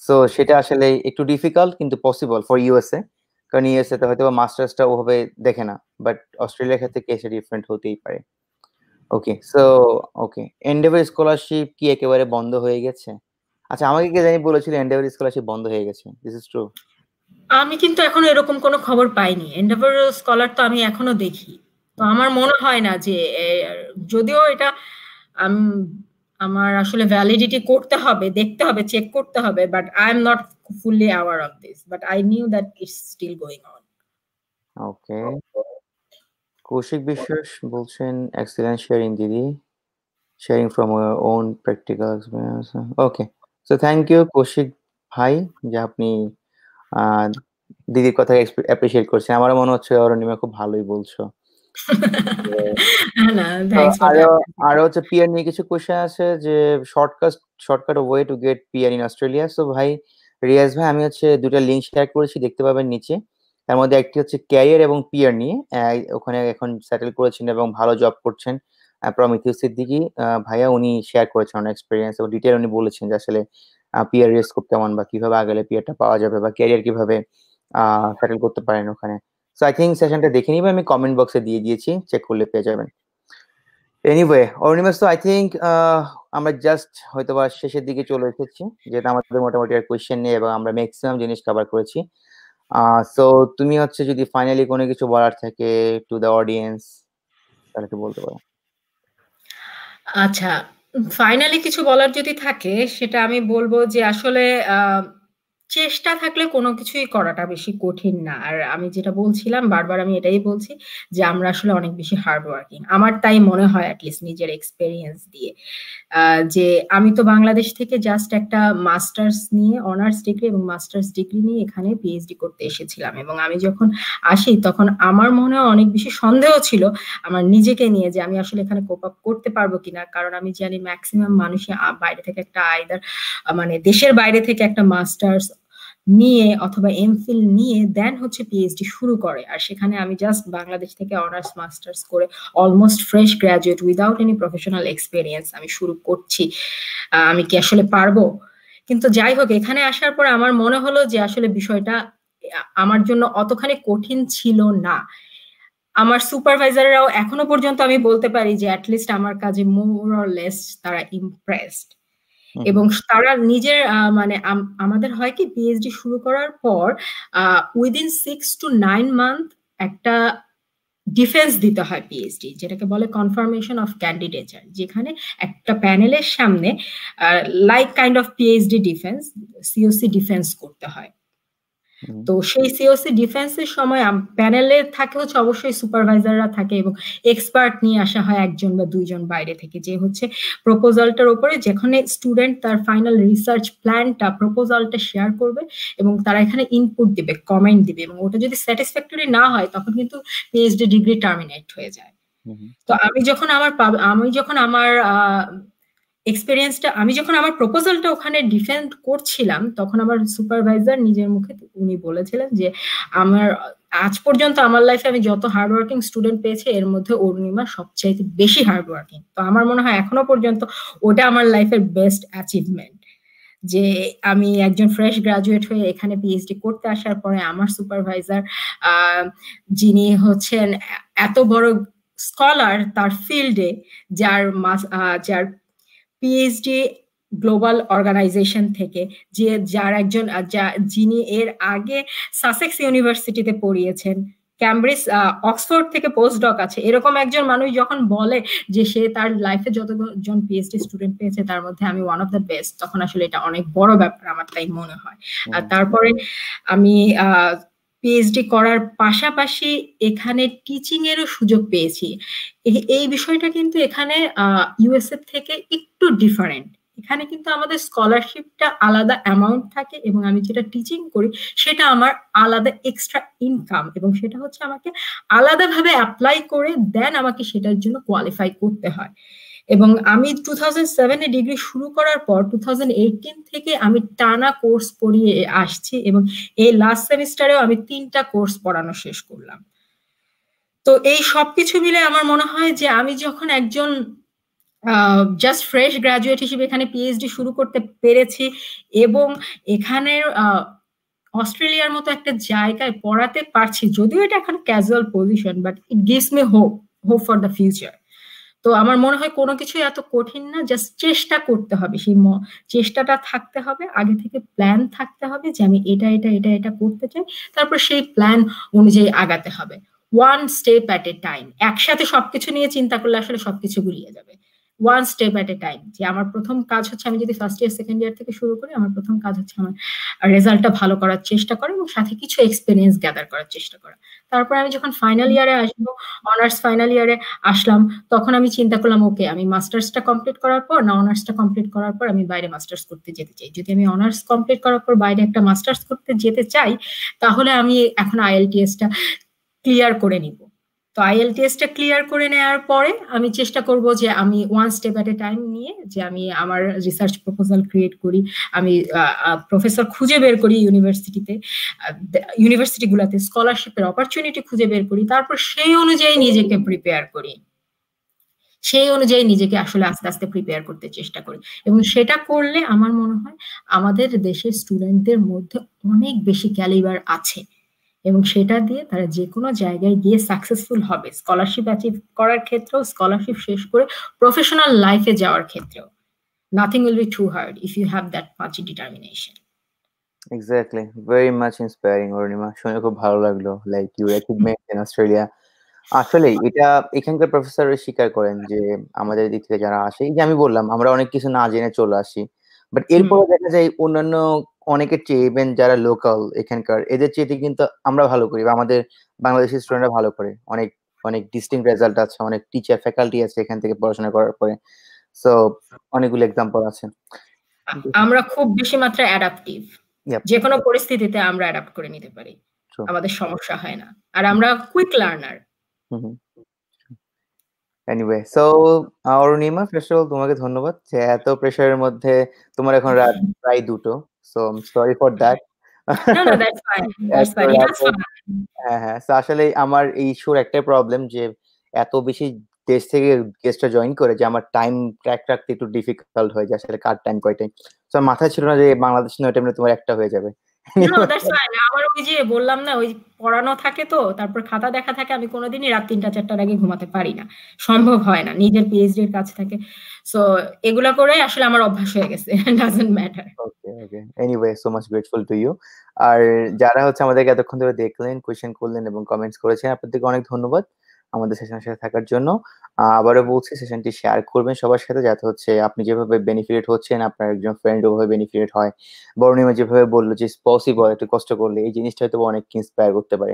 সো সেটা আসলে একটু ডিফিকাল্ট কিন্তু পসিবল ফর ইউএসএ, কারণ ইউএসএ তে হয়তো মাস্টার্সটা ওভাবে দেখে না, বাট অস্ট্রেলিয়ার ক্ষেত্রে কেসটা ডিফারেন্ট হতেই পারে। ওকে, সো ওকে, এন্ডেভার স্কলারশিপ কি একেবারে বন্ধ হয়ে গেছে? আচ্ছা, আমাকে কে জানি বলেছিল এন্ডেভার স্কলারশিপ বন্ধ হয়ে গেছে, দিস ইজ ট্রু? আমি কিন্তু এখনো এরকম কোনো খবর পাইনি। এন্ডেভার স্কলার তো আমি এখনো দেখি, তো আমার মনে হয় না যে যদিও এটা আমার আসলে ভ্যালিডিটি করতে হবে, দেখতে হবে, চেক করতে হবে, but I am not fully aware of this, but I knew that it's still going on. Okay, Koushik Biswas বলছেন এক্সিলেন্ট শেয়ারিং দিদি, sharing from our own practical experience. Okay, so thank you Koushik ভাই যে আপনি দিদির কথা অ্যাপ্রিশিয়েট করছেন। আমারও মনে হচ্ছে অরুণিমা খুব ভালোই বলছো। আরো হচ্ছে পিআর নিয়ে কিছু কোশ্চেন আছে যে shortcut way to get PR in Australia. So ভাই রিয়াজ ভাই, আমি হচ্ছে দুটা লিঙ্ক শেয়ার করেছি, দেখতে পাবেন নিচে। তার মধ্যে একটি হচ্ছে ক্যারিয়ার এবং পিআর নিয়ে, ওখানে এখন সেটেল করেছেন এবং ভালো জব করছেন প্রমিথিউস সিদ্দিকী ভাইয়া, উনি শেয়ার করেছেন অনেক এক্সপিরিয়েন্স এবং ডিটেল উনি বলেছেন যে আসলে পিআর রেস খুব কেমন বা কিভাবে আগালে পিআরটা পাওয়া যাবে বা ক্যারিয়ার কিভাবে সেটেল করতে পারেন ওখানে। সো আই থিঙ্ক সেশনটা দেখে নিবে, আমি কমেন্ট বক্সে দিয়ে দিয়েছি, চেক করলে পেয়ে যাবেন। Anyway Arunima, so I think আমরা জাস্ট হয়তোবা শেষের দিকে চলে এসেছি, যেহেতু আমাদের মোটামুটি আর কোয়েশ্চেন নেই এবং আমরা ম্যাক্সিমাম জিনিস কভার করেছি। সো তুমি হচ্ছে যদি ফাইনালি কোনো কিছু বলার থাকে টু দ্য অডিয়েন্স তাহলে একটু বলতে পারো। আচ্ছা, ফাইনালি কিছু বলার যদি থাকে সেটা আমি বলবো যে আসলে চেষ্টা থাকলে কোনো কিছুই করাটা বেশি কঠিন না। আর আমি যেটা বলছিলাম বারবার আমি এটাই বলছি যে আমরা আসলে অনেক বেশি হার্ড ওয়ার্কিং, আমার তাই মনে হয় অ্যাটলিস্ট নিজের এক্সপেরিয়েন্স দিয়ে। যে আমি তো বাংলাদেশ থেকে জাস্ট একটা মাস্টার্স নিয়ে অনার্স ডিগ্রি এবং মাস্টার্স ডিগ্রি নিয়ে এখানে পিএইচডি করতে এসেছিলাম, এবং আমি যখন আসি তখন আমার মনে অনেক বেশি সন্দেহ ছিল আমার নিজেকে নিয়ে যে আমি আসলে এখানে কোপ আপ করতে পারবো কিনা, কারণ আমি জানি ম্যাক্সিমাম মানুষই বাইরে থেকে একটা মানে দেশের বাইরে থেকে একটা মাস্টার্স নিয়ে অথবা এমফিল নিয়ে দেন হচ্ছে পিএইচডি শুরু করে, আর সেখানে আমি জাস্ট বাংলাদেশ থেকে অনার্স মাস্টার্স করে almost fresh graduate without any professional experience আমি শুরু করছি। আমি কি আসলে পারবো? কিন্তু যাই হোক, এখানে আসার পর আমার মনে হলো যে আসলে বিষয়টা আমার জন্য অতখানি কঠিন ছিল না। আমার সুপারভাইজাররাও এখনো পর্যন্ত আমি বলতে পারি যে অ্যাটলিস্ট আমার কাজে মোর অর লেস তারা ইমপ্রেসড, এবং তারা নিজের মানে আমাদের হয় কি পিএইচডি শুরু করার পর উইদিন 6 to 9 মান্থ একটা ডিফেন্স দিতে হয় পিএইচডি, যেটাকে বলে কনফার্মেশন অফ ক্যান্ডিডেচার, যেখানে একটা প্যানেলের সামনে like kind of PhD defence, COC defence করতে হয়। তো সেই সিওসি ডিফেন্সের সময় প্যানেলে থাকে হচ্ছে অবশ্যই সুপারভাইজাররা থাকে এবং এক্সপার্ট নিয়ে আসা হয় একজন বা দুইজন বাইরে থেকে, যে হচ্ছে প্রপোজালটার উপরে যেখানে স্টুডেন্ট তার ফাইনাল রিসার্চ প্ল্যানটা প্রপোজালটা শেয়ার করবে এবং তারা এখানে ইনপুট দিবে, কমেন্ট দিবে, এবং ওটা যদি স্যাটিসফ্যাক্টরি না হয় তখন কিন্তু পিএইচডি ডিগ্রি টার্মিনেট হয়ে যায়। তো আমি যখন আমার এক্সপেরিয়েন্সটা, আমি যখন আমার প্রপোজালটা ওখানে ডিফেন্ড করছিলাম তখন আমার সুপারভাইজার নিজের মুখে উনি বলেছিলেন যে আমার আজ পর্যন্ত আমার লাইফে আমি যত হার্ড ওয়ার্কিং স্টুডেন্ট পেয়েছি এর মধ্যে অরুণিমা সবচাইতে বেশি হার্ড ওয়ার্কিং। তো আমার মনে হয় এখনো পর্যন্ত ওটা আমার লাইফের বেস্ট অ্যাচিভমেন্ট, যে আমি একজন ফ্রেশ গ্রাজুয়েট হয়ে এখানে পিএইচডি করতে আসার পরে আমার সুপারভাইজার যিনি হচ্ছেন এত বড় স্কলার তার ফিল্ডে, যার পিএইচডি গ্লোবাল অর্গানাইজেশন থেকে, যার একজন যিনি এর আগে সাসেক্স ইউনিভার্সিটিতে পড়িয়েছেন ক্যামব্রিজ অক্সফোর্ড থেকে পোস্টডক আছে, এরকম একজন মানুষ যখন বলে যে সে তার লাইফে যতজন পিএইচডি স্টুডেন্ট পেয়েছে তার মধ্যে আমি ওয়ান অফ দ্য বেস্ট, তখন আসলে এটা অনেক বড় ব্যাপার আমার তাই মনে হয়। আর তারপরে আমি পিএইচডি করার পাশাপাশি এখানে টিচিং এরও সুযোগ পেয়েছি। এই বিষয়টা কিন্তু এখানে ইউএসএ থেকে একটু ডিফারেন্ট। এখানে কিন্তু আমাদের স্কলারশিপটা আলাদা অ্যামাউন্ট থাকে এবং আমি যেটা টিচিং করি সেটা আমার আলাদা এক্সট্রা ইনকাম, এবং সেটা হচ্ছে আমাকে আলাদাভাবে অ্যাপ্লাই করে দেন আমাকে সেটার জন্য কোয়ালিফাই করতে হয়। এবং আমি 2007-এ ডিগ্রি শুরু করার পর 2018 থেকে আমি টানা কোর্স পড়িয়ে আসছি, এবং এই লাস্ট সেমিস্টারেও আমি 3টা কোর্স পড়ানো শেষ করলাম। তো এই সবকিছু মিলে আমার মনে হয় যে আমি যখন একজন জাস্ট ফ্রেশ গ্রাজুয়েট হিসেবে এখানে পিএইচডি শুরু করতে পেরেছি এবং এখানের অস্ট্রেলিয়ার মতো একটা জায়গায় পড়াতে পারছি, যদিও এটা এখন casual position, but it gives me hope for the future. তো আমার মনে হয় কোনো কিছু এত কঠিন না, জাস্ট চেষ্টা করতে হবে, সেই চেষ্টাটা থাকতে হবে, আগে থেকে প্ল্যান থাকতে হবে যে আমি এটা এটা এটা এটা করতে চাই, তারপর সেই প্ল্যান অনুযায়ী আগাতে হবে, one step at a time. একসাথে সবকিছু নিয়ে চিন্তা করলে আসলে সবকিছু গুলিয়ে যাবে। One step at a time, যে আমার প্রথম কাজ হচ্ছে, আমি যদি ফার্স্ট ইয়ার সেকেন্ড ইয়ার থেকে শুরু করি, আমার প্রথম কাজ হচ্ছে আমার রেজাল্টটা ভালো করার চেষ্টা করা এবং সাথে কিছু এক্সপিরিয়েন্স গ্যাদার করার চেষ্টা করা। তারপর আমি যখন ফাইনাল ইয়ারে আসবো, অনার্স ফাইনাল ইয়ারে আসলাম, তখন আমি চিন্তা করলাম ওকে আমি মাস্টার্সটা কমপ্লিট করার পর না অনার্সটা কমপ্লিট করার পর আমি বাইরে মাস্টার্স করতে যেতে চাই। যদি আমি অনার্স কমপ্লিট করার পর বাইরে একটা মাস্টার্স করতে যেতে চাই, তাহলে আমি এখন আইএলটিএসটা ক্লিয়ার করে নিব। তো আইএলটিএসটা ক্লিয়ার করে নেওয়ার পরে আমি চেষ্টা করব যে আমি one step at a time নিয়ে যে আমি আমার রিসার্চ প্রপোজাল ক্রিয়েট করি, আমি প্রফেসর খুঁজে বের করি ইউনিভার্সিটিগুলোতে স্কলারশিপের অপরচুনিটি খুঁজে বের করি, তারপর সেই অনুযায়ী নিজেকে প্রিপেয়ার করি, সেই অনুযায়ী নিজেকে আসলে আস্তে আস্তে প্রিপেয়ার করতে চেষ্টা করি। এবং সেটা করলে আমার মনে হয় আমাদের দেশের স্টুডেন্টদের মধ্যে অনেক বেশি ক্যালিবার আছে এবং সেটা দিয়ে তারা যে কোনো জায়গায় গিয়ে সাকসেসফুল হবে, স্কলারশিপ অ্যাচিভ করার ক্ষেত্রেও, স্কলারশিপ শেষ করে প্রফেশনাল লাইফে যাওয়ার ক্ষেত্রেও। Nothing will be too hard if you have that much determination. Exactly, very much inspiring Arunima, শুনে খুব ভালো লাগলো, like your achievement in Australia. আসলে এটা এখানকার প্রফেসররা স্বীকার করেন যে আমাদের দিক থেকে যারা আসে, এই যে আমি বললাম আমরা অনেক কিছু না জেনে চলে আসি, বাট এরপরে দেখা যায় অন্যান্য অনেকের চেয়ে, ইভেন যারা লোকাল এখানকার, এদের চেয়ে কিন্তু আমরা ভালো করি বা আমাদের বাংলাদেশি স্টুডেন্টরা ভালো করে, অনেক অনেক ডিস্টিংক্ট রেজাল্ট আছে, অনেক টিচার ফ্যাকাল্টি আছে এখান থেকে পড়াশোনা করার পরে। সো অনেকগুলো এক্সাম্পল আছে। আমরা খুব বেশি মাত্রায় অ্যাডাপটিভ, যে কোনো পরিস্থিতিতে আমরা অ্যাডাপ্ট করে নিতে পারি, আমাদের সমস্যা হয় না, আর আমরা quick learner. Anyway, so Arunima, first of all তোমাকে ধন্যবাদ যে এত প্রেসারের মধ্যে তোমার এখন রাত প্রায় 2টো, so sorry for that. No, that's fine. That's fine. It was fun. হ্যাঁ, সো আসলে আমার এই শোর একটাই প্রবলেম যে এত বেশি দেশ থেকে গেস্টরা জয়েন করে যে আমার টাইম ট্র্যাক রাখতে একটু ডিফিকাল্ট হয়ে যায়, আসলে কার টাইম কয়টাই। সো মাথায় ছিল না যে বাংলাদেশ নয় টাইমে তোমার একটা হয়ে যাবে। No, that's fine. আমার ওই যে বললাম না, ওই পড়ানো থাকে তো, তারপর খাতা দেখা থাকে, আমি কোনোদিনই রাত 3টা-4টার আগে ঘুমাতে পারি না, সম্ভব হয় না, নিজের পিএইচডি এর কাজ থাকে। সো এগুলা করে আসলে আমার অভ্যাস হয়ে গেছে, doesn't matter. Okay okay, anyway, so much grateful to you. আর যারা হচ্ছে আমাদেরকে এতক্ষণ ধরে দেখলেন, কোয়েশ্চেন করলেন এবং কমেন্টস করেছেন, আপনাদেরকে অনেক ধন্যবাদ আমাদের সেশনের সাথে থাকার জন্য। আবারও বলছি, সেশনটি শেয়ার করবেন সবার সাথে, যাতে হচ্ছে আপনি যেভাবে বেনিফিট হচ্ছেন আপনার একজন ফ্রেন্ড ওভাবে বেনিফিট হয়। বর্ণিমা যেভাবে বললো যে পসিবল, একটু কষ্ট করলে এই জিনিসটা হয়তো অনেককে ইন্সপায়ার করতে পারে।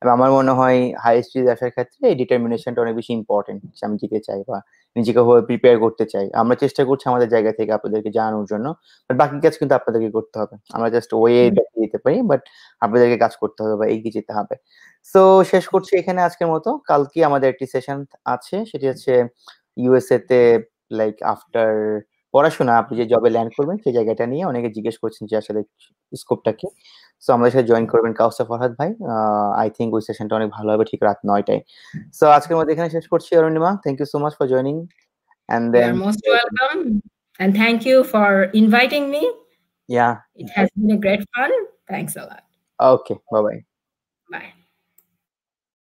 এবং আমার মনে হয় হাই স্ট্রিজ আসার ক্ষেত্রে এই ডিটারমিনেশনটা অনেক বেশি ইম্পর্টেন্ট, আমি যেতে চাই বা নিজেকে প্রিপেয়ার করতে চাই। আমরা চেষ্টা করছি আমাদের জায়গা থেকে আপনাদেরকে জানানোর জন্য, বাট বাকি কাজ কিন্তু আপনাদেরকে করতে হবে। আমরা জাস্ট ওয়ে দেখিয়ে দিতে পারি, বাট আপনাদেরকে কাজ করতে হবে বা এগিয়ে যেতে হবে। সো শেষ করছি এখানে আজকের মতো। কালকে আমাদের একটি সেশন আছে, সেটি হচ্ছে ইউএসএ তে লাইক আফটার পড়াশোনা আপনি যে জবে ল্যান্ড করবেন সেই জায়গাটা নিয়ে অনেকে জিজ্ঞেস করছেন যে আসলে স্কোপটা কি। সো আমাদের সাথে জয়েন করবেন কাউসার ফরহাদ ভাই। আই থিঙ্ক ওই সেশনটা অনেক ভালো হবে, ঠিক রাত 9টায়। সো আজকের মধ্যে এখানে শেষ করছি। Arunima, thank you so much for joining, and then you are most welcome, and thank you for inviting me. Yeah, it has been a great fun. Thanks a lot. Okay, bye bye. Bye.